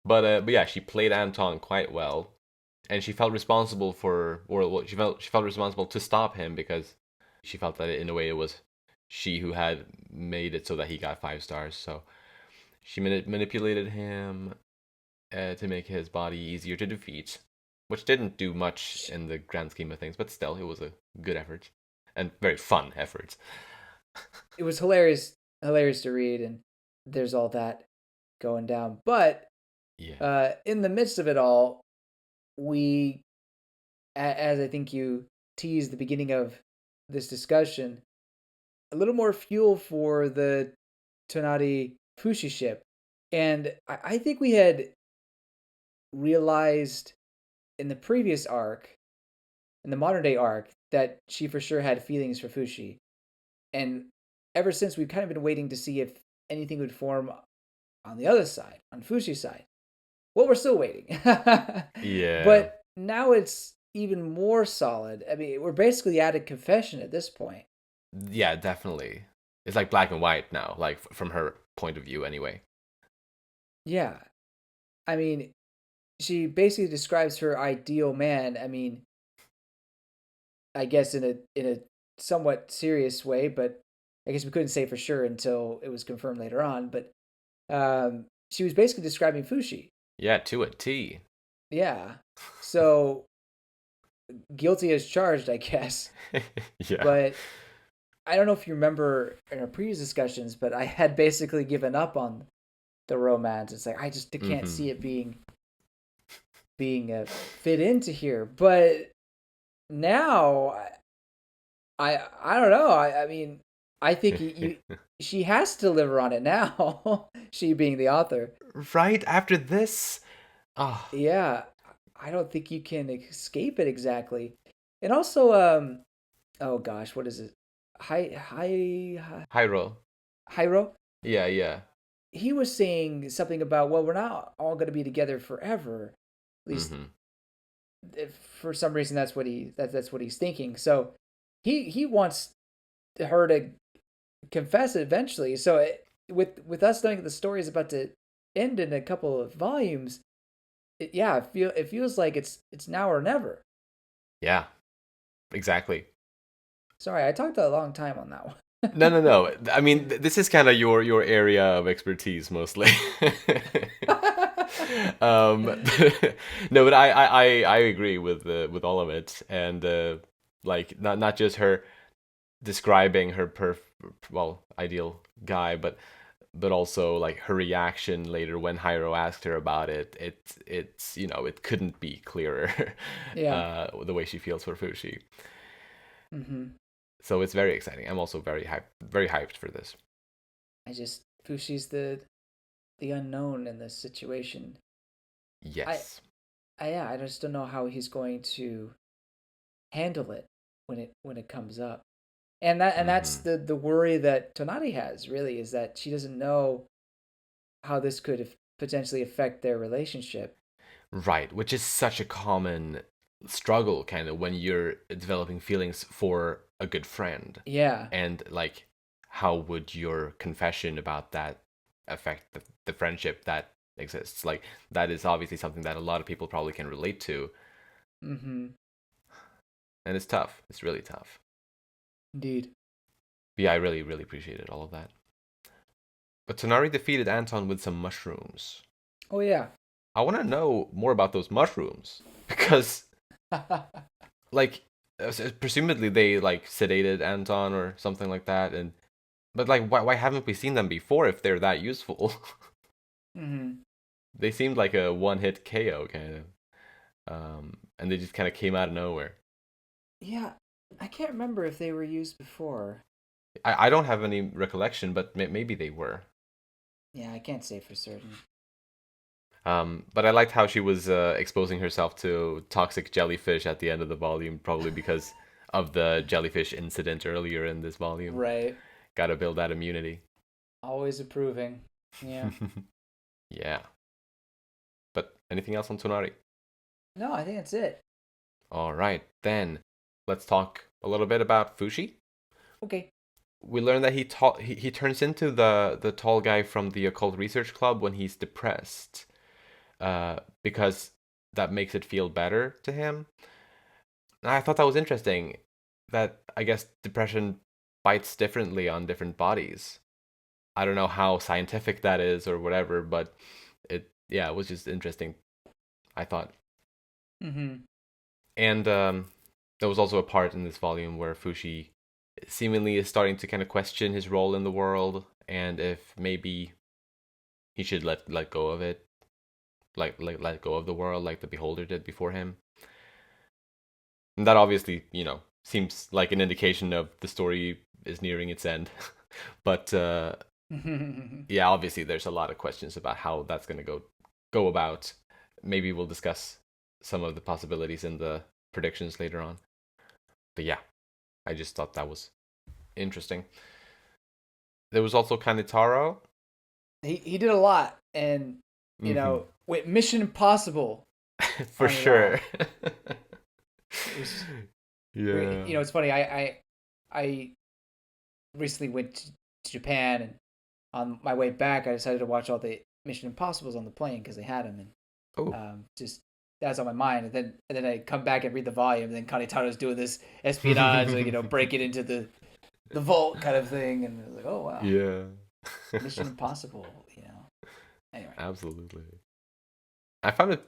But yeah, she played Anton quite well, and she felt responsible for, or well, she felt responsible to stop him because she felt that in a way it was she who had made it so that he got 5 stars. So she manipulated him to make his body easier to defeat, which didn't do much in the grand scheme of things, but still, it was a good effort and very fun effort. It was hilarious to read, and there's all that going down. But Yeah. in the midst of it all, we, as I think you teased the beginning of this discussion, a little more fuel for the Tonari Fushi ship. And I think we had realized in the previous arc, in the modern day arc, that she for sure had feelings for Fushi. And ever since, we've kind of been waiting to see if anything would form on the other side, on Fushi's side. Well, we're still waiting. Yeah. But now it's even more solid. I mean, we're basically at a confession at this point. Yeah, definitely. It's like black and white now, like from her point of view, anyway. Yeah. I mean, she basically describes her ideal man. I mean, I guess in a somewhat serious way, but I guess we couldn't say for sure until it was confirmed later on. But she was basically describing Fushi. Yeah, to a T. Yeah. So guilty as charged, I guess. Yeah. But I don't know if you remember in our previous discussions, but I had basically given up on the romance. It's like I just can't Mm-hmm. see it being fit into here. But now I don't know. I mean, I think she has to deliver on it now. She being the author. Right after this, oh, Yeah, I don't think you can escape it exactly. And also, oh gosh, what is it? Hyro. Hyro. Yeah, yeah. He was saying something about, well, we're not all going to be together forever. At least, Mm-hmm. if for some reason, that's what he's thinking. So he wants her to confess it eventually. So with us knowing that the story is about to end in a couple of volumes, it feels like it's now or never. Yeah, exactly. Sorry, I talked a long time on that one. No, no, no. I mean, this is kind of your area of expertise mostly. um, no, but I agree with all of it, and like not just her describing her ideal guy, but also like her reaction later when Hyro asked her about it. It's it couldn't be clearer. Yeah. The way she feels for Fushi. Mm-hmm. So it's very exciting. I'm also very hyped for this. Fushi's the unknown in this situation. I Yes. I just don't know how he's going to handle it when it comes up. And that's Hmm. the worry that Tonari has, really, is that she doesn't know how this could potentially affect their relationship. Right, which is such a common struggle kind of when you're developing feelings for a good friend. Yeah. And like how would your confession about that affect the friendship that exists? Like that is obviously something that a lot of people probably can relate to, Mm-hmm. and it's tough. It's really tough. Indeed. But yeah, I really, really appreciated all of that. But Tonari defeated Anton with some mushrooms. Oh yeah. I want to know more about those mushrooms because, like, presumably they like sedated Anton or something like that, and but like, why haven't we seen them before if they're that useful? hmm They seemed like a one-hit KO kind of, and they just kind of came out of nowhere. Yeah, I can't remember if they were used before. I don't have any recollection, but maybe they were. Yeah, I can't say for certain. But I liked how she was exposing herself to toxic jellyfish at the end of the volume, probably because of the jellyfish incident earlier in this volume. Right. Got to build that immunity. Always approving. Yeah. Yeah. But anything else on Tonari? No, I think that's it. All right, then let's talk a little bit about Fushi. Okay. We learn that he turns into the tall guy from the occult research club when he's depressed, because that makes it feel better to him. And I thought that was interesting. That I guess depression bites differently on different bodies. I don't know how scientific that is or whatever, but it was just interesting. I thought. Mm-hmm. And there was also a part in this volume where Fushi seemingly is starting to kind of question his role in the world and if maybe he should let go of it, like let go of the world like the Beholder did before him. And that obviously, seems like an indication of the story is nearing its end. But yeah, obviously there's a lot of questions about how that's going to go about. Maybe we'll discuss some of the possibilities in the predictions later on. But yeah, I just thought that was interesting. There was also Kanetaro. he did a lot, and Mm-hmm. with Mission Impossible For on it all. sure. It was Yeah. it's funny. I recently went to Japan, and on my way back, I decided to watch all the Mission Impossibles on the plane because they had them, and Oh. just that's on my mind. And then I come back and read the volume, and then Kanetaro's doing this espionage, like breaking into the vault kind of thing, and I was like, oh wow, Yeah. Mission Impossible. Anyway. Absolutely. I found it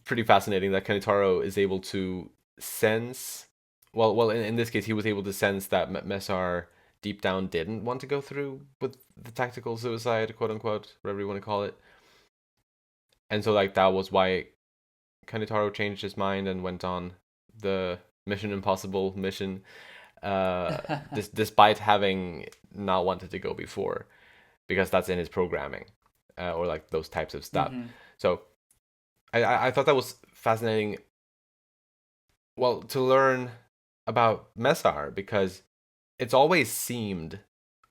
pretty fascinating that Kanetaro is able to sense. Well, in this case, he was able to sense that Messar deep down didn't want to go through with the tactical suicide, quote unquote, whatever you want to call it. And so, like, that was why Kanetaro changed his mind and went on the Mission Impossible mission, despite having not wanted to go before, because that's in his programming, or like those types of stuff. hmm So I thought that was fascinating. Well, to learn about Messar, because it's always seemed,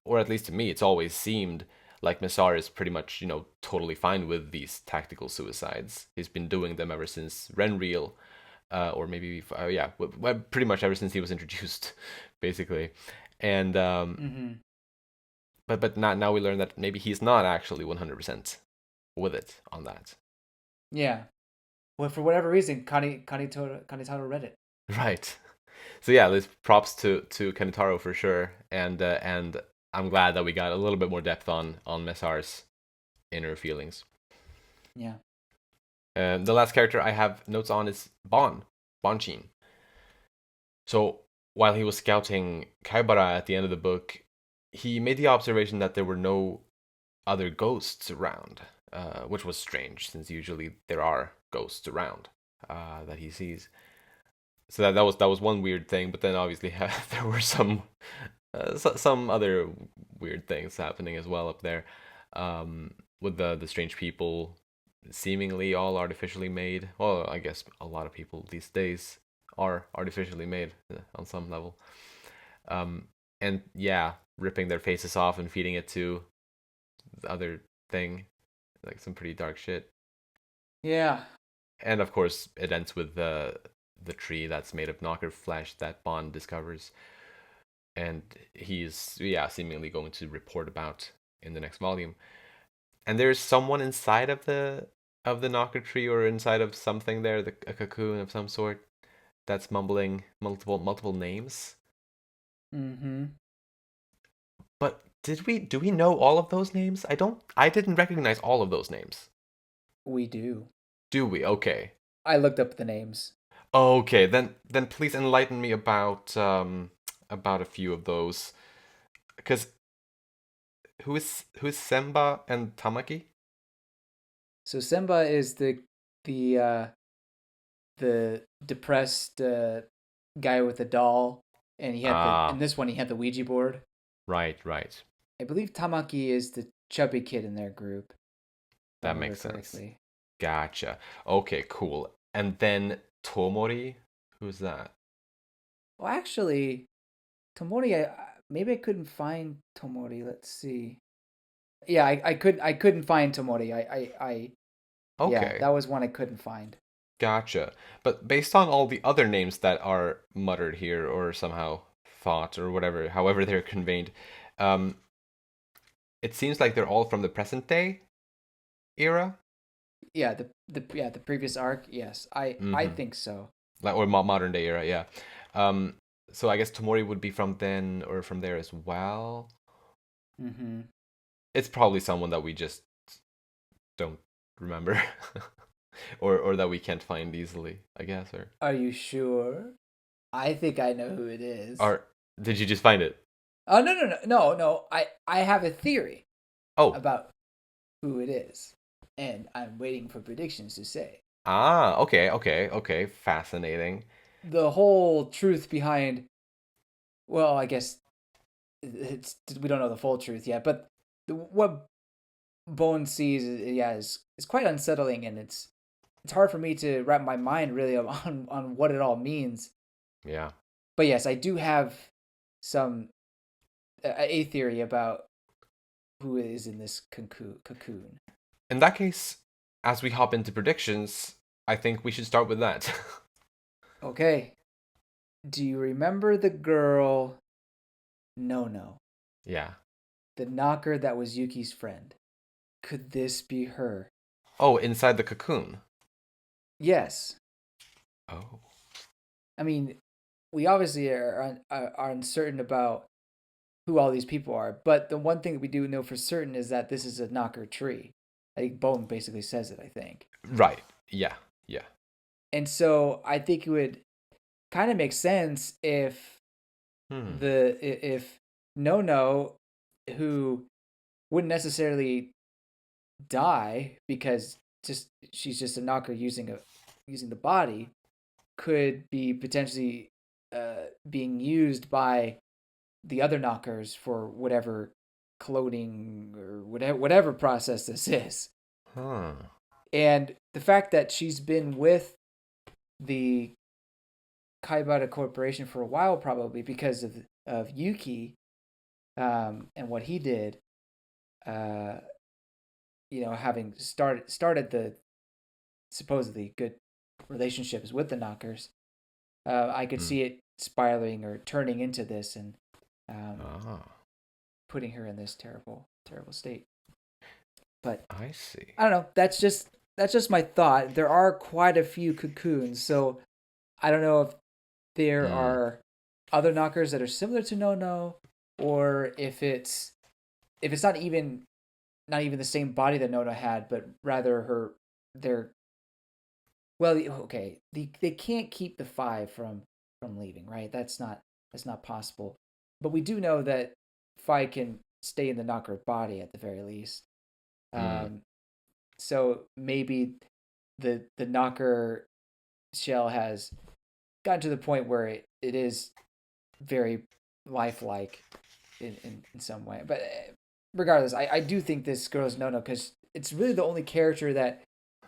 or at least to me, it's always seemed like Messar is pretty much, totally fine with these tactical suicides. He's been doing them ever since Renreal, or maybe, yeah, pretty much ever since he was introduced, basically. And hmm but now we learn that maybe he's not actually 100% with it on that. Yeah. Well, for whatever reason, Kanetaro read it. Right. So yeah, there's props to Kentaro for sure, and I'm glad that we got a little bit more depth on Messar's inner feelings. Yeah. The last character I have notes on is Bonchin. So while he was scouting Kaibara at the end of the book, he made the observation that there were no other ghosts around, which was strange since usually there are ghosts around that he sees. So that was one weird thing, but then obviously there were some other weird things happening as well up there, with the strange people seemingly all artificially made. Well, I guess a lot of people these days are artificially made on some level. And yeah, ripping their faces off and feeding it to the other thing, like some pretty dark shit. Yeah. And of course, it ends with the tree that's made of knocker flesh that Bond discovers, and he's seemingly going to report about in the next volume. And there's someone inside of the knocker tree, or inside of something there, a cocoon of some sort, that's mumbling multiple names. Mm-hmm. But do we know all of those names? I didn't recognize all of those names. We do. Do we? Okay. I looked up the names. Okay, then please enlighten me about a few of those. Because who is Semba and Tamaki? So Semba is the the depressed guy with the doll, and he had the in Ah, this one he had the Ouija board. right, right. I believe Tamaki is the chubby kid in their group, if I That remember makes sense. correctly. Gotcha. Okay, cool. And then Tomori, who's that? Well, actually, Tomori, maybe I couldn't find Tomori. Let's see. Yeah, I couldn't find Tomori. Yeah, Okay, that was one I couldn't find. gotcha. But based on all the other names that are muttered here or somehow thought or whatever, however they're conveyed, um, it seems like they're all from the present day era. Yeah, the previous arc. Yes, I Mm-hmm. think so. Like or modern day era, yeah. Um, so I guess Tomori would be from then or from there as well. Mm-hmm. It's probably someone that we just don't remember, or that we can't find easily, I guess. Are you sure? I think I know who it is. Or did you just find it? Oh no! I have a theory Oh, about who it is, and I'm waiting for predictions to say. okay, okay, okay. Fascinating. The whole truth behind, well, I guess it's we don't know the full truth yet, but what Bone sees, yeah, is quite unsettling, and it's hard for me to wrap my mind really on what it all means. Yeah. But yes, I do have some a theory about who is in this cocoon. In that case, as we hop into predictions, I think we should start with that. Okay, do you remember the girl No, Yeah. the knocker that was Yuki's friend? Could this be her? Oh, inside the cocoon. Yes. Oh. I mean, we obviously are uncertain about who all these people are, but the one thing that we do know for certain is that this is a knocker tree. I think Bone basically says it, I think. Right. Yeah. Yeah. And so I think it would kind of make sense Hmm. if No, who wouldn't necessarily die because just she's just a knocker using the body, could be potentially being used by the other knockers for whatever cloning or whatever process this is. Huh. And the fact that she's been with the Kaibara Corporation for a while, probably because of Yuki, and what he did, uh, having started the supposedly good relationships with the knockers, I could Hmm. see it spiraling or turning into this and Ah. putting her in this terrible, terrible state. But I see. I don't know. That's just my thought. There are quite a few cocoons, so I don't know if there Hmm. are other knockers that are similar to No, or if it's not even the same body that Nono had, but rather their well, okay, they can't keep the five from leaving, right? That's not possible. But we do know that Fi can stay in the knocker body at the very least. Hmm. Um, so maybe the knocker shell has gotten to the point where it is very lifelike in some way. But regardless, I do think this girl is No because it's really the only character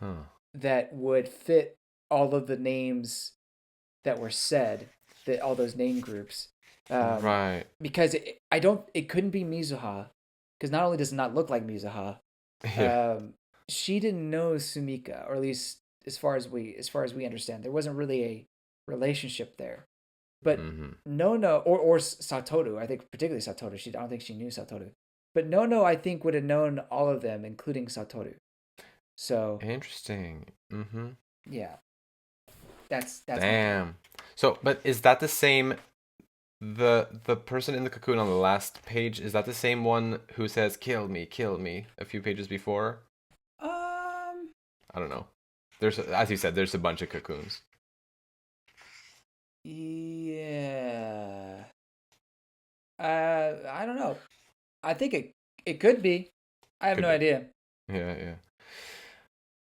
Huh. that would fit all of the names that were said, that all those name groups. Um, Right. because I don't, it couldn't be Mizuha, because not only does it not look like Mizuha, Yeah. she didn't know Sumika, or at least as far as we understand, there wasn't really a relationship there. But Mm-hmm. No, or Satoru, I think particularly Satoru. I don't think she knew Satoru, but No, I think would have known all of them, including Satoru. So Interesting. Mm-hmm. yeah, that's my thought. Damn. So, but is that the same? the person in the cocoon on the last page, is that the same one who says kill me" a few pages before? Um, I don't know. There's, as you said, there's a bunch of cocoons. yeah. I don't know. I think it could be. I have Could no be. idea. Yeah, yeah.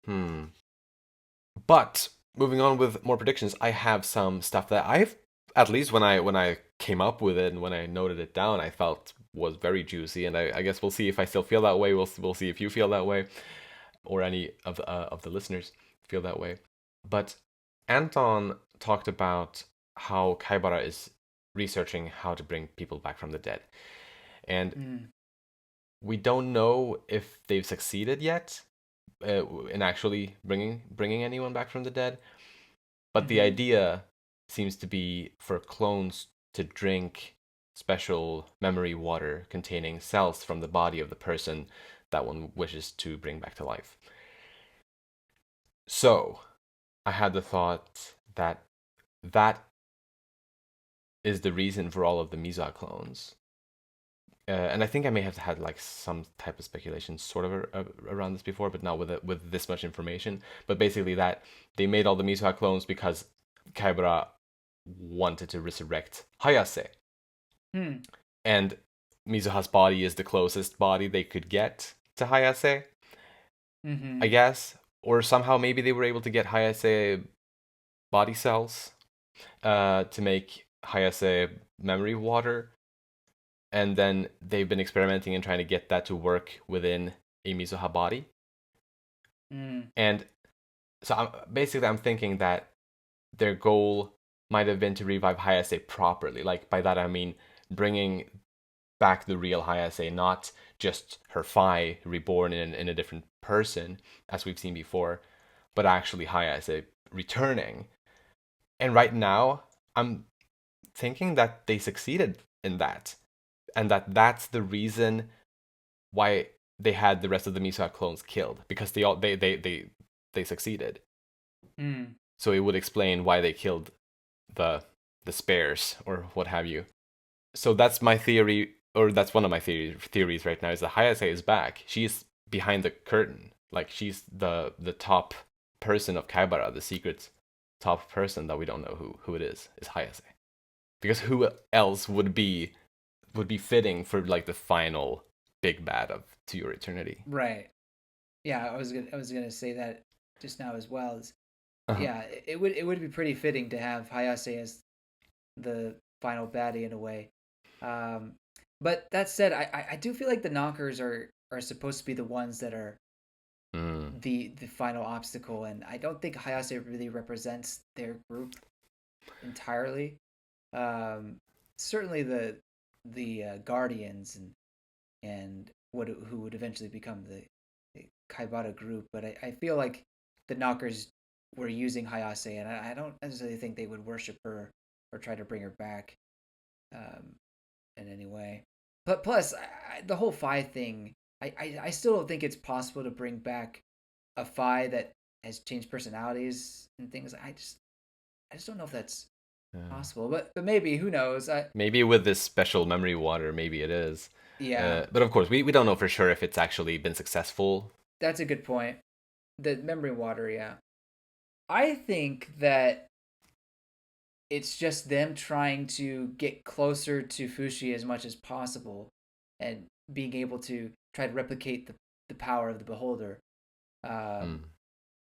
Hmm. But moving on with more predictions, I have some stuff that I've, at least when I came up with it and when I noted it down, I felt was very juicy, and I guess we'll see if I still feel that way. We'll see if you feel that way, or any of the listeners feel that way. But Anton talked about how Kaibara is researching how to bring people back from the dead, and Mm. we don't know if they've succeeded yet in actually bringing anyone back from the dead. But the Mm-hmm. idea seems to be for clones to drink special memory water containing cells from the body of the person that one wishes to bring back to life. So I had the thought that that is the reason for all of the Misa clones. And I think I may have had like some type of speculation sort of around this before, but not with this much information. But basically, that they made all the Misuha clones because Kaibara wanted to resurrect Hayase, Hmm. and Mizuha's body is the closest body they could get to Hayase, Mm-hmm. I guess, or somehow maybe they were able to get Hayase body cells to make Hayase memory water, and then they've been experimenting and trying to get that to work within a Mizuha body. Mm. And so I'm thinking that their goal might have been to revive Hayase properly. Like by that I mean bringing back the real Hayase, not just her Phi reborn in a different person as we've seen before, but actually Hayase returning. And right now, I'm thinking that they succeeded in that, and that's the reason why they had the rest of the Misa clones killed, because they succeeded. Mm. So it would explain why they killed the the spares or what have you. So that's my theory, or that's one of my theories right now, is that Hayase is back. She's behind the curtain, like she's the top person of Kaibara, the secret top person that we don't know who it is Hayase. Because who else would be fitting for like the final big bad of To Your Eternity? Right. Yeah, I was gonna say that just now as well. Uh-huh. Yeah, it would be pretty fitting to have Hayase as the final baddie in a way. Um, but that said, I do feel like the knockers are supposed to be the ones that are Mm. the final obstacle, and I don't think Hayase really represents their group entirely. Um, Certainly the Guardians and who would eventually become the Kaibara group, but I feel like the knockers were using Hayase, and I don't necessarily think they would worship her or try to bring her back um, in any way. But plus, the whole Phi thing, I still don't think it's possible to bring back a Phi that has changed personalities and things. I just don't know if that's Yeah. possible. But maybe, who knows? Maybe with this special memory water, maybe it is. Yeah, But of course, we don't know for sure if it's actually been successful. that's a good point. The memory water, yeah. I think that it's just them trying to get closer to Fushi as much as possible and being able to try to replicate the power of the beholder um, Mm.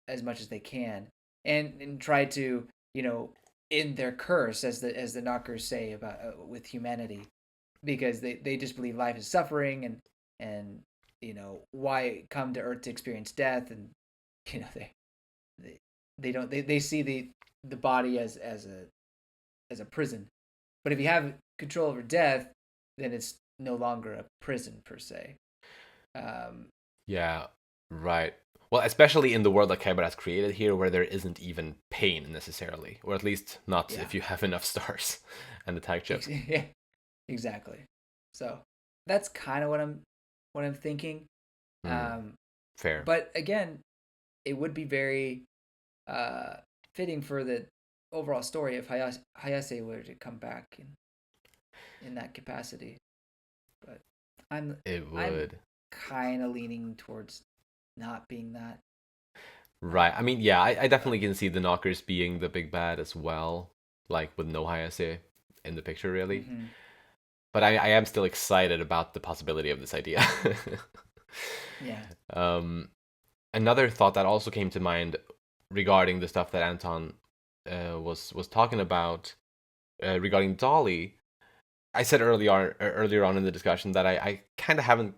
as much as they can and try to, end their curse, as the knockers say, about with humanity, because they just believe life is suffering, and why come to earth to experience death, and you know they, they don't they see the body as a prison. But if you have control over death, then it's no longer a prison per se. Um, Yeah, right. Well, especially in the world that Kaiba has created here, where there isn't even pain necessarily, or at least not yeah, if you have enough stars and the tag chip. yeah, exactly. So that's kind of what I'm thinking. Hmm. Um, Fair. but again, it would be very uh, fitting for the overall story if Hayase were to come back. And in that capacity. But I'm It I'm would. kind of leaning towards not being that. Right. I mean, yeah, I definitely can see the knockers being the big bad as well, like with no Hayase in the picture, really. Mm-hmm. But I am still excited about the possibility of this idea. Yeah. um, Another thought that also came to mind regarding the stuff that Anton was talking about regarding Dolly. I said earlier on in the discussion that I kind of haven't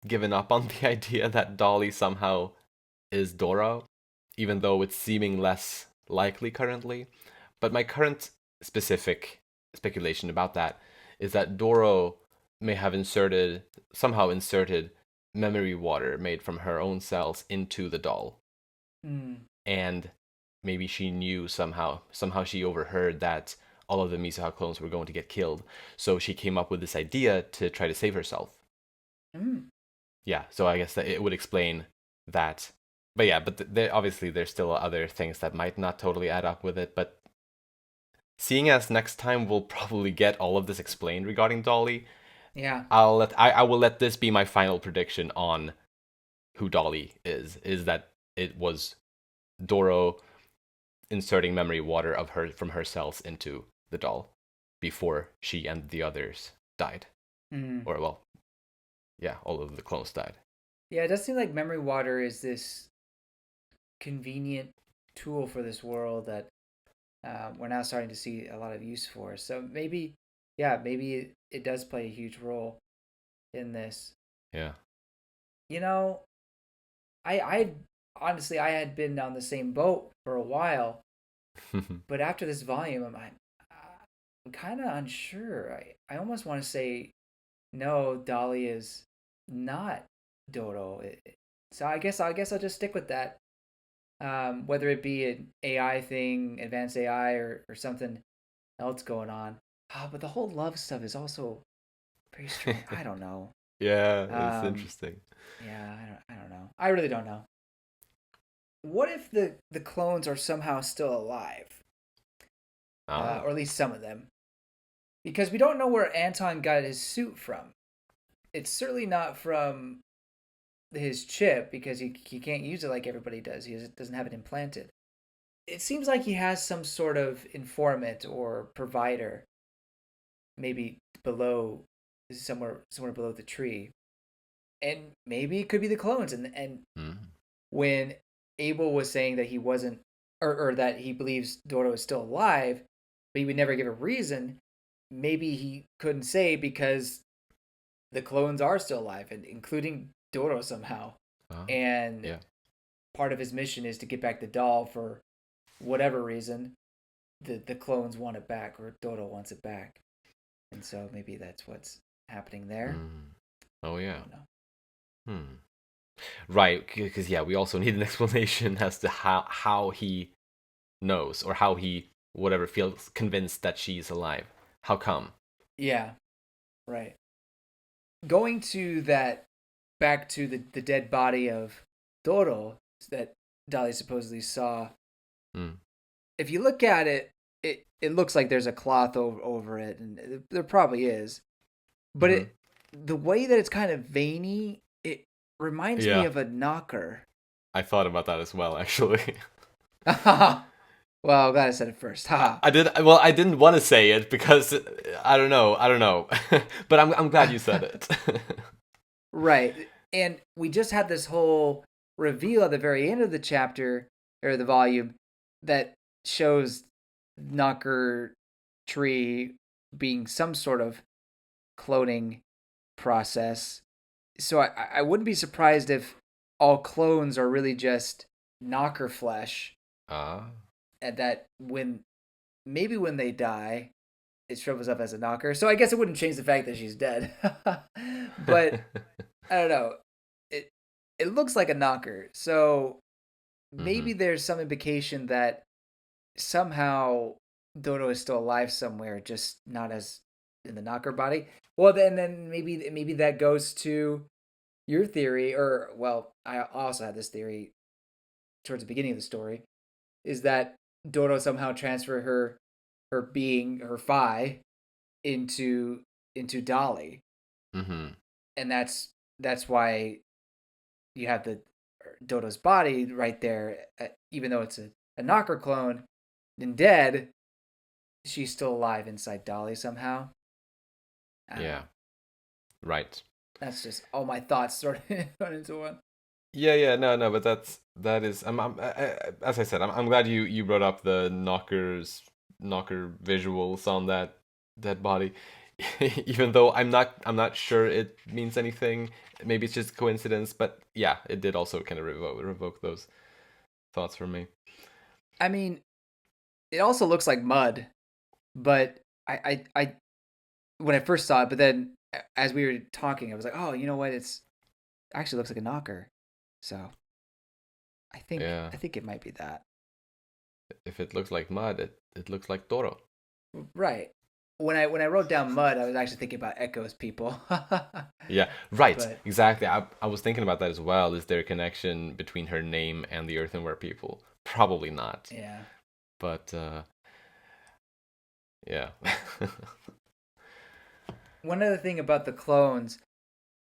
given up on the idea that Dolly somehow is Dora, even though it's seeming less likely currently. But my current specific speculation about that is that Doro may have somehow inserted memory water made from her own cells into the doll. Mm. And maybe she knew somehow she overheard that all of the Misaha clones were going to get killed. So she came up with this idea to try to save herself. Mm. Yeah, so I guess that it would explain that. But yeah, obviously there's still other things that might not totally add up with it. But seeing as next time we'll probably get all of this explained regarding Dolly, Yeah. I will let this be my final prediction on who Dolly is that it was Doro inserting memory water of her from her cells into the doll before she and the others died. Mm. Or well, yeah, all of the clones died. Yeah, it does seem like memory water is this convenient tool for this world that we're now starting to see a lot of use for. So maybe, yeah, maybe it does play a huge role in this. Yeah. You know, I honestly I had been on the same boat for a while, but after this volume, I'm kind of unsure. I almost want to say no, Dolly is not Dodo. So I guess I'll just stick with that. Whether it be an AI thing, advanced AI, or something else going on. But the whole love stuff is also very strange. I don't know. Yeah, it's Um, interesting. yeah, I don't know. I really don't know. What if the clones are somehow still alive, Ah. or at least some of them? Because we don't know where Anton got his suit from. It's certainly not from his chip because he can't use it like everybody does. Doesn't have it implanted. It seems like he has some sort of informant or provider, maybe below, somewhere below the tree, and maybe it could be the clones. And Mm. when Abel was saying that he wasn't, or that he believes Dodo is still alive, but he would never give a reason, maybe he couldn't say because the clones are still alive, and including Dodo somehow. Ah. And Yeah. part of his mission is to get back the doll for whatever reason. The clones want it back, or Dodo wants it back, and so maybe that's what's happening there. Mm. Oh I yeah. don't know. Hmm. Right, because yeah, we also need an explanation as to how he knows or how he whatever feels convinced that she's alive. How come? Yeah, right. Going to that, back to the dead body of Dodo that Dolly supposedly saw. Mm. If you look at it, it looks like there's a cloth over it, and there probably is. But Hmm. the way that it's kind of veiny, it reminds me Yeah, of a knocker. I thought about that as well, actually. Well, I'm glad I said it first. I did well. I didn't want to say it because I don't know, but I'm glad you said it. Right. And we just had this whole reveal at the very end of the chapter or the volume that shows Knocker Tree being some sort of cloning process. So I wouldn't be surprised if all clones are really just Knocker flesh, Ah. and that when they die, it shrivels up as a Knocker. So I guess it wouldn't change the fact that she's dead. But I don't know. It it looks like a knocker. So Hmm. maybe there's some implication that somehow Dodo is still alive somewhere, just not as in the knocker body. Well, then maybe that goes to your theory, or well, I also had this theory towards the beginning of the story, is that Dodo somehow transferred her being, her Phi, into into Dolly, Mm-hmm. and that's why you have the Dodo's body right there, even though it's a knocker clone and dead. She's still alive inside Dolly somehow. I don't Yeah. know. Right. That's just all my thoughts sort of thrown into one. Yeah, yeah, no, no, but that is. As I said, I'm glad you brought up the knocker visuals on that body, even though I'm not sure it means anything. Maybe it's just coincidence, but yeah, it did also kind of revoke those thoughts from me. I mean, it also looks like mud, but I when I first saw it, but then as we were talking, I was like, oh, you know what? It actually looks like a knocker. So Yeah, I think it might be that. if it looks like mud, it looks like Toro. Right. When I wrote down mud, I was actually thinking about Echo's people. Yeah, right, But exactly. I was thinking about that as well. Is there a connection between her name and the Earthenware people? Probably not. yeah. But yeah. One other thing about the clones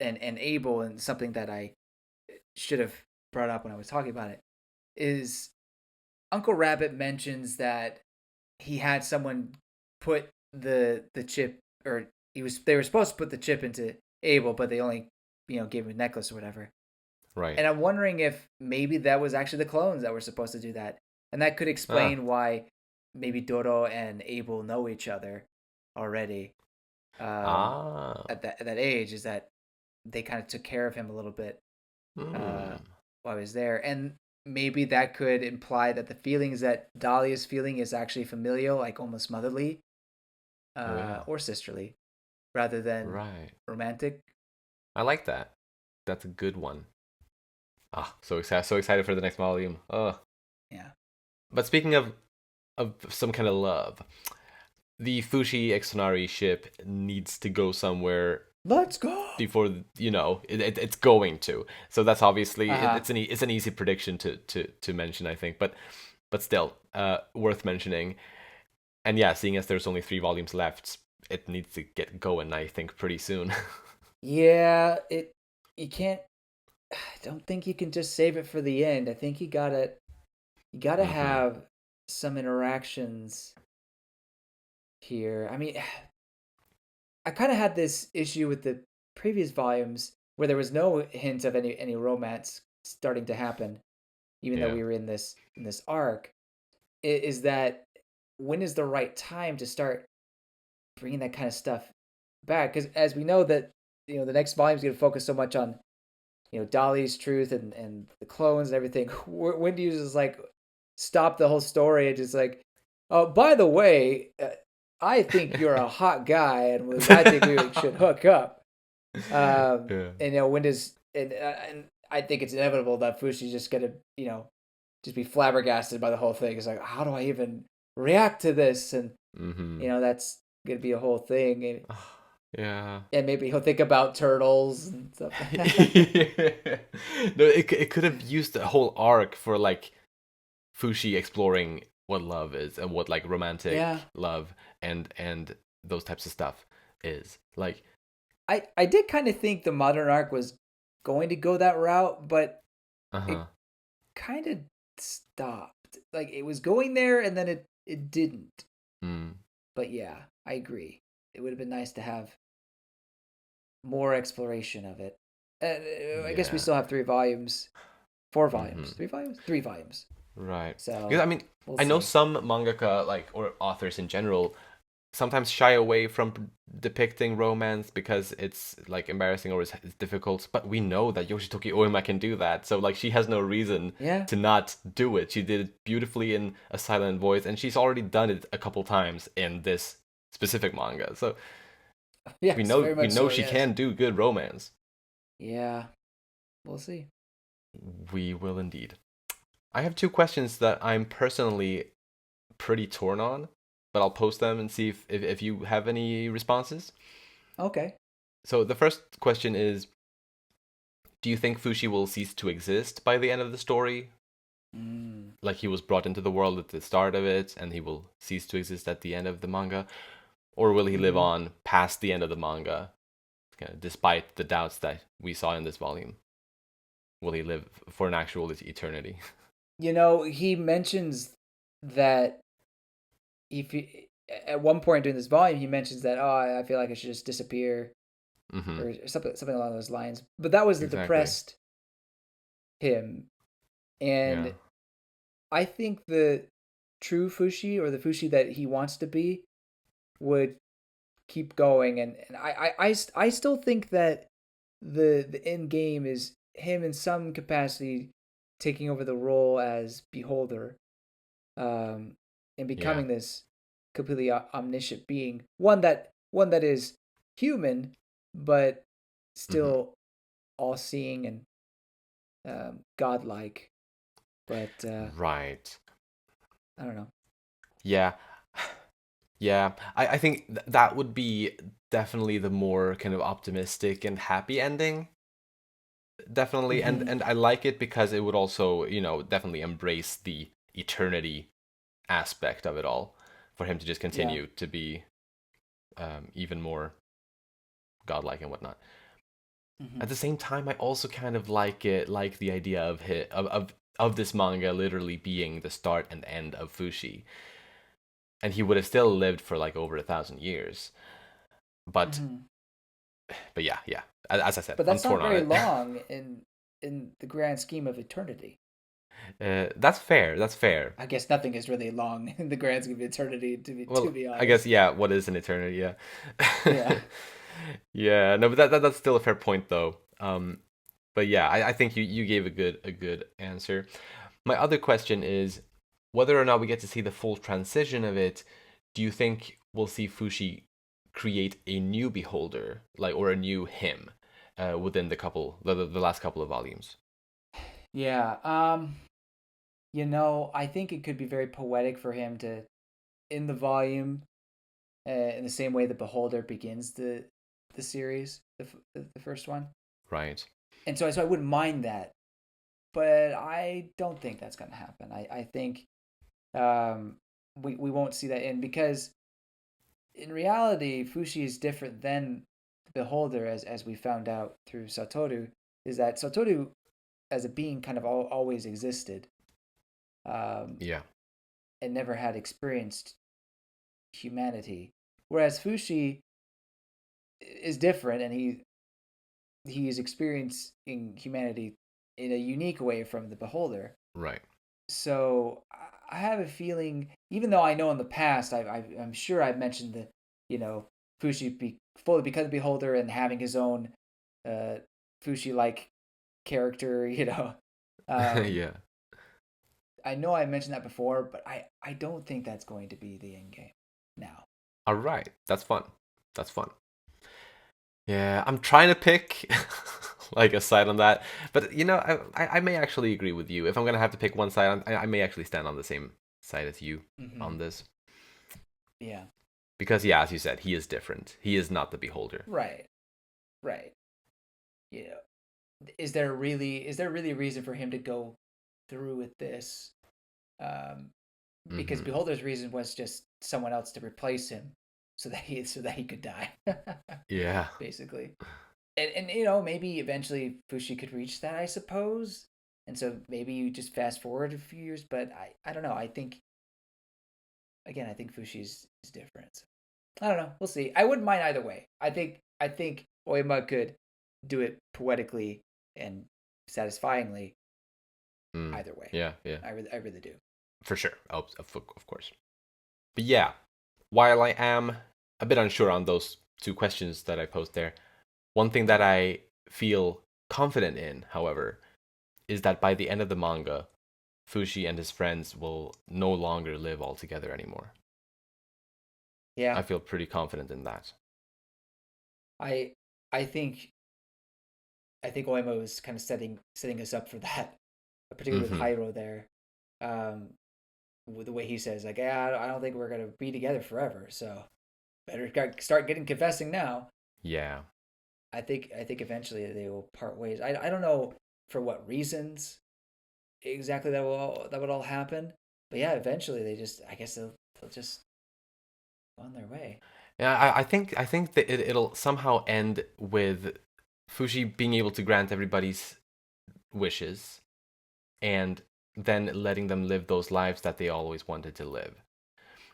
and Abel, and something that I should have brought up when I was talking about it, is Uncle Rabbit mentions that he had someone put the chip, or they were supposed to put the chip into Abel, but they only gave him a necklace or whatever. Right. And I'm wondering if maybe that was actually the clones that were supposed to do that, and that could Ah. explain why maybe Dodo and Abel know each other already. Ah. At that age, is that they kind of took care of him a little bit uh, Hmm. while I was there, and maybe that could imply that the feelings that Dolly is feeling is actually familial, like almost motherly, Oh yeah. or sisterly, rather than Right. romantic. I like that. That's a good one. Ah, so excited for the next volume. Oh. Yeah. But speaking of some kind of love, the Fushi X Tonari ship needs to go somewhere Let's go. before it's going to. So that's obviously Uh huh. it's an easy prediction to mention, I think. But still, worth mentioning. And yeah, seeing as there's only 3 volumes left, it needs to get going, I think, pretty soon. Yeah. It. You can't. I don't think you can just save it for the end. I think you gotta Hmm. have some interactions here. I mean, I kind of had this issue with the previous volumes where there was no hint of any romance starting to happen, even though Yeah. we were in this arc. Is that when is the right time to start bringing that kind of stuff back? Because as we know that the next volume is going to focus so much on Dolly's truth and the clones and everything. When do you just like stop the whole story and just like, oh, by the way, I think you're a hot guy, and I think we should hook up. Yeah. And when does and I think it's inevitable that Fushi's just gonna just be flabbergasted by the whole thing. It's like, how do I even react to this? And Hmm. that's gonna be a whole thing. Yeah. And maybe he'll think about turtles and stuff. No, it could have used a whole arc for like Fushi exploring what love is and what like romantic Yeah, love and those types of stuff is. Like, I did kind of think the modern arc was going to go that route, but it uh-huh. kind of stopped. Like it was going there, and then it didn't. Mm, But yeah, I agree. It would have been nice to have more exploration of it. I guess we yeah. still have 3 volumes, 4 volumes, Hmm. 3 volumes, 3 volumes. Right. Because So I mean, we'll I know see. some mangaka like or authors in general sometimes shy away from depicting romance because it's like embarrassing or it's difficult. But we know that Yoshitoki Oima can do that, so like she has no reason Yeah, to not do it. She did it beautifully in A Silent Voice, and she's already done it a couple times in this specific manga. So yes, very we much know so. she Yes. can do good romance. Yeah, we'll see. We will indeed. I have 2 questions that I'm personally pretty torn on, but I'll post them and see if you have any responses. Okay. So the first question is, do you think Fushi will cease to exist by the end of the story? Mm. Like he was brought into the world at the start of it, and he will cease to exist at the end of the manga? or will he live Hmm. on past the end of the manga, despite the doubts that we saw in this volume? Will he live for an actual eternity? He mentions that if he, at one point during this volume, he mentions that, oh, I feel like I should just disappear Mm-hmm. or something along those lines. But that was the Exactly. depressed him, Yeah. and I think the true Fushi, or the Fushi that he wants to be, would keep going. And I still think that the end game is him in some capacity taking over the role as beholder, um, and Yeah. becoming this completely omniscient being, one that is human, but Mm-hmm. still all seeing and godlike. But Right. I don't know. Yeah. Yeah. I think that would be definitely the more kind of optimistic and happy ending. Definitely. And Hmm. and I like it because it would also, definitely embrace the eternity aspect of it all, for him to just Yeah. continue to be even more godlike and whatnot. At Hmm. the same time, I also kind of like the idea of of this manga literally being the start and end of Fushi, and he would have still lived for like over 1,000 years. But Hmm. yeah, yeah. As I said, But I'm that's not torn on very it. long in the grand scheme of eternity. That's fair. That's fair. I guess nothing is really long in the grand scheme of eternity, to Well, be I guess honest. yeah. What is an eternity? Yeah. Yeah. Yeah. No, but that's still a fair point though. But yeah, I think you gave a good answer. My other question is whether or not we get to see the full transition of it. Do you think we'll see Fushi create a new beholder, like, or a new him, within the last couple of volumes? Yeah. I think it could be very poetic for him to, in the volume, in the same way the Beholder begins the series, the first one. Right. And so I wouldn't mind that, but I don't think that's going to happen. I think um, we won't see that in, because in reality, Fushi is different than the Beholder, as we found out through Satoru. Is that Satoru as a being kind of always existed, um, Yeah. and never had experienced humanity, whereas Fushi is different, and he is experiencing humanity in a unique way from the Beholder. Right. So I have a feeling, even though I know in the past, I'm sure I've mentioned that, Fushi fully become the Beholder and having his own uh, Fushi like character. Um, Yeah. I know I mentioned that before, but I don't think that's going to be the end game now. All right. That's fun. That's fun. Yeah, I'm trying to pick like a side on that, but I may actually agree with you. If I'm gonna have to pick one side, I may actually stand on the same side as you Hmm. on this, Yeah. because yeah, as you said, he is different. He is not the beholder. Right. Right. You know, is there really a reason for him to go through with this? Um, because Hmm. Beholder's reason was just someone else to replace him, so that he could die, Yeah. basically. And maybe eventually Fushi could reach that, I suppose. And so maybe you just fast forward a few years, but I don't know. I think Fushi's different. So, I don't know. We'll see. I wouldn't mind either way. I think Oima could do it poetically and satisfyingly Mm. either way. Yeah. Yeah. I really do. For sure. Oh, of course. But yeah, while I am a bit unsure on those two questions that I posed there, one thing that Hmm. I feel confident in, however, is that by the end of the manga, Fushi and his friends will no longer live all together anymore. Yeah, I feel pretty confident in that. I I think I think Oimo is kind of setting us up for that, particularly with Mm-hmm. Hyro there. Um, with the way he says, like, yeah, I don't think we're gonna be together forever, so better start getting confessing now. Yeah. I think eventually they will part ways. I don't know for what reasons exactly that would all happen, but yeah, eventually they just, I guess they'll just go on their way. Yeah, I think that it'll somehow end with Fushi being able to grant everybody's wishes and then letting them live those lives that they always wanted to live.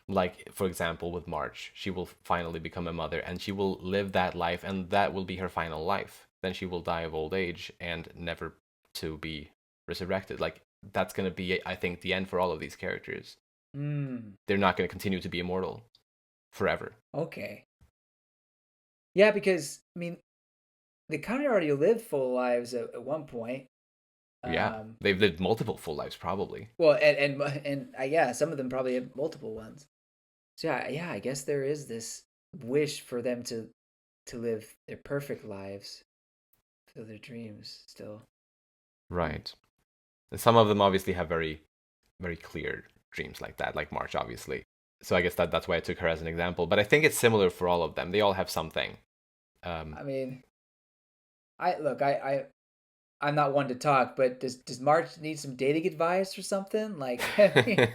Like, for example, with March, she will finally become a mother and she will live that life, and that will be her final life. Then she will die of old age and never to be resurrected. Like, that's going to be, I think, the end for all of these characters. Hmm. They're not going to continue to be immortal forever. Okay. Yeah, because I mean, they kind of already lived full lives at one point. Yeah, Um, they've lived multiple full lives, probably. well, and yeah, some of them probably have multiple ones. So yeah, I guess there is this wish for them to live their perfect lives, fulfill their dreams still. Hmm. Right. And some of them obviously have very, very clear dreams like that, like March, obviously. So I guess that's why I took her as an example. But I think it's similar for all of them. They all have something. Um, I mean, I look, I'm not one to talk, but does March need some dating advice or something? Like, I mean,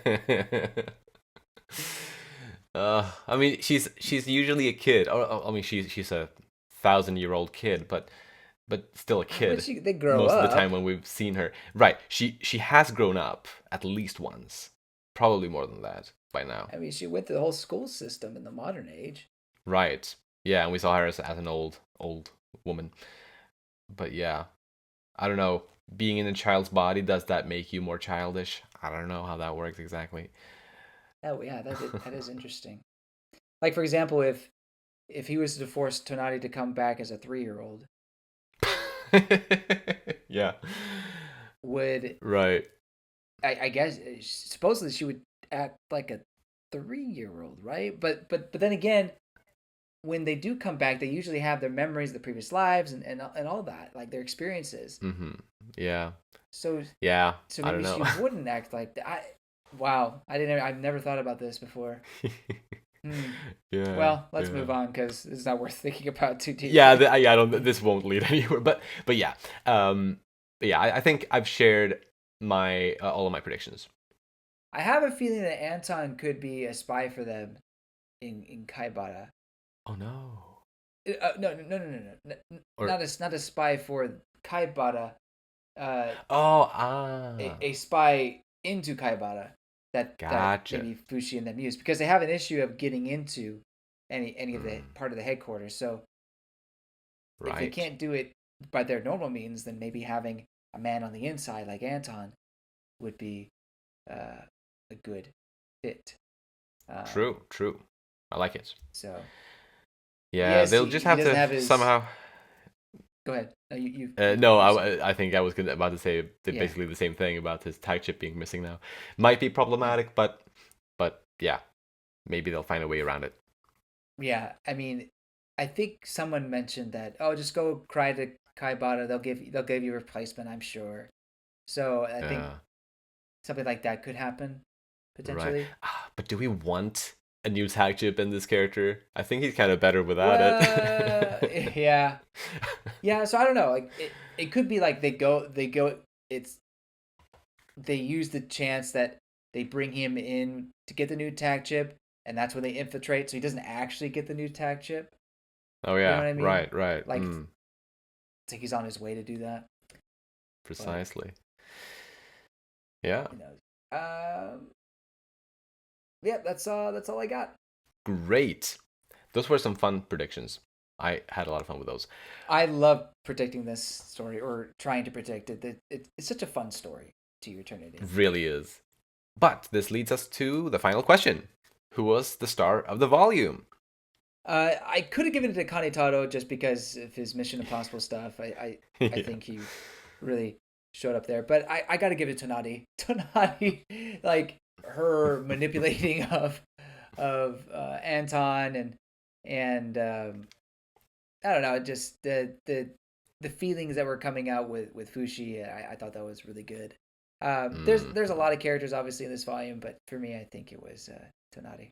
I mean, she's usually a kid. I mean, she's a 1,000-year-old kid, but still a but kid they grow most of the time up. when we've seen her. Right. She has grown up at least once, probably more than that by now. I mean, she went through the whole school system in the modern age. Right. Yeah, and we saw her as an old woman. But yeah, I don't know. Being in a child's body, does that make you more childish? I don't know how that works exactly. Oh yeah, that is interesting. Like for example, if he was to force Tonari to come back as a 3-year-old, Yeah. would Right. I guess supposedly she would act like a 3-year-old, right? But then again, when they do come back, they usually have their memories of the previous lives and all that, like their experiences. Mm-hmm. Yeah. So Yeah. so I don't maybe know. she wouldn't act like that. Wow, I've never thought about this before. Hmm. Yeah. Well, let's Yeah. move on because it's not worth thinking about too Yeah. deeply. I don't. This won't lead anywhere. But yeah. But yeah. I think I've shared my all of my predictions. I have a feeling that Anton could be a spy for them in Kaibara. Oh no. No. Or Not a spy for Kaibara. Uh, oh a spy into Kaibara that gotcha. maybe Fushi and them use because they have an issue of getting into any of the Mm, part of the headquarters. So if they right. can't do it by their normal means, then maybe having a man on the inside like Anton would be a good fit. Um, True. True. I like it. so Yeah. yes, They'll just he have doesn't to have his. somehow. Go ahead. No, No, you say. I think I was about to say Yeah, basically the same thing about his tag chip being missing now. Might be yeah, problematic, but yeah, maybe they'll find a way around it. yeah. I mean, I think someone mentioned that. Oh, just go cry to Kaibata. They'll give you a replacement. I'm sure. So I think Uh, something like that could happen right. potentially. But do we want a new tag chip in this character? I think he's kind of better without Well, it. yeah, yeah. So I don't know. Like it could be like they go. It's they use the chance that they bring him in to get the new tag chip, and that's when they infiltrate. So he doesn't actually get the new tag chip. Oh You know yeah, what I mean? right, right. Like it's like he's on his way to do that. But Precisely. Yeah. you know, yeah. That's all I got. Great. Those were some fun predictions. I had a lot of fun with those. I love predicting this story or trying to predict it. It's such a fun story to eternity. Really is. But this leads us to the final question. Who was the star of the volume? I could have given it to Kanetaro just because of his Mission Impossible stuff. I Yeah. think he really showed up there. But I got to give it to Tonari. Tonari, like her manipulating of Anton and I don't know, just the feelings that were coming out with Fushi. I thought that was really good. There's a Mhm. lot of characters obviously in this volume, but for me, I think it was Tonari.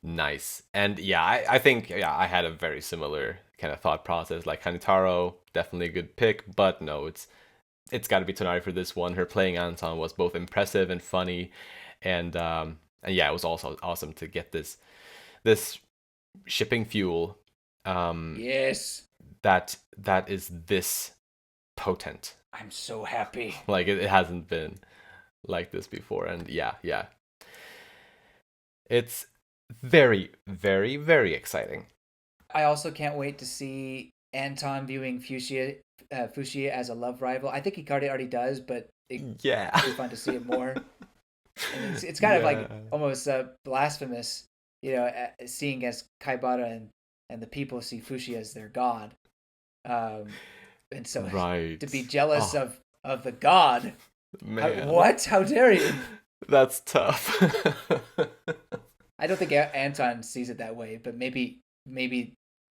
Nice. And yeah, I think yeah, I had a very similar kind of thought process. Like Kanitaro, definitely a good pick, but no, it's got to be Tonari for this one. Her playing Anton was both impressive and funny, and yeah, it was also awesome to get this shipping fuel Yes. that is this potent. I'm so happy. Like it hasn't been like this before, and yeah, it's very, very, very exciting. I also can't wait to see Anton viewing Fuchsia as a love rival. I think he already does, but it's Yeah. really fun to see it more. And it's kind of like Yeah. almost blasphemous, seeing as Kaibara and the people see Fuchsia as their god. Um, and so Right. to be jealous Oh, of the god, man. what? How dare you? That's tough. I don't think Anton sees it that way, but maybe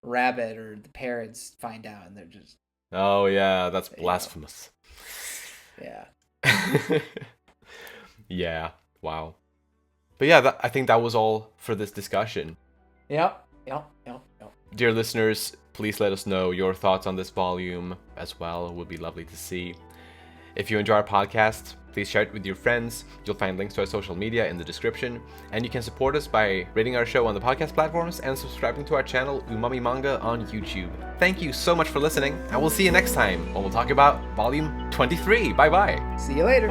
Rabbit or the parents find out and they're just Oh yeah, that's you know blasphemous. yeah. Yeah. Wow. But yeah, I think that was all for this discussion. Yep. Dear listeners, please let us know your thoughts on this volume as well. It would be lovely to see. If you enjoy our podcast, please share it with your friends. You'll find links to our social media in the description. And you can support us by rating our show on the podcast platforms and subscribing to our channel Umami Manga on YouTube. Thank you so much for listening, and we'll see you next time when we'll talk about Volume 23. Bye bye. See you later.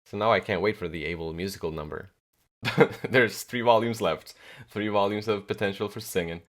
So now I can't wait for the Able musical number. There's 3 volumes left. 3 volumes of potential for singing.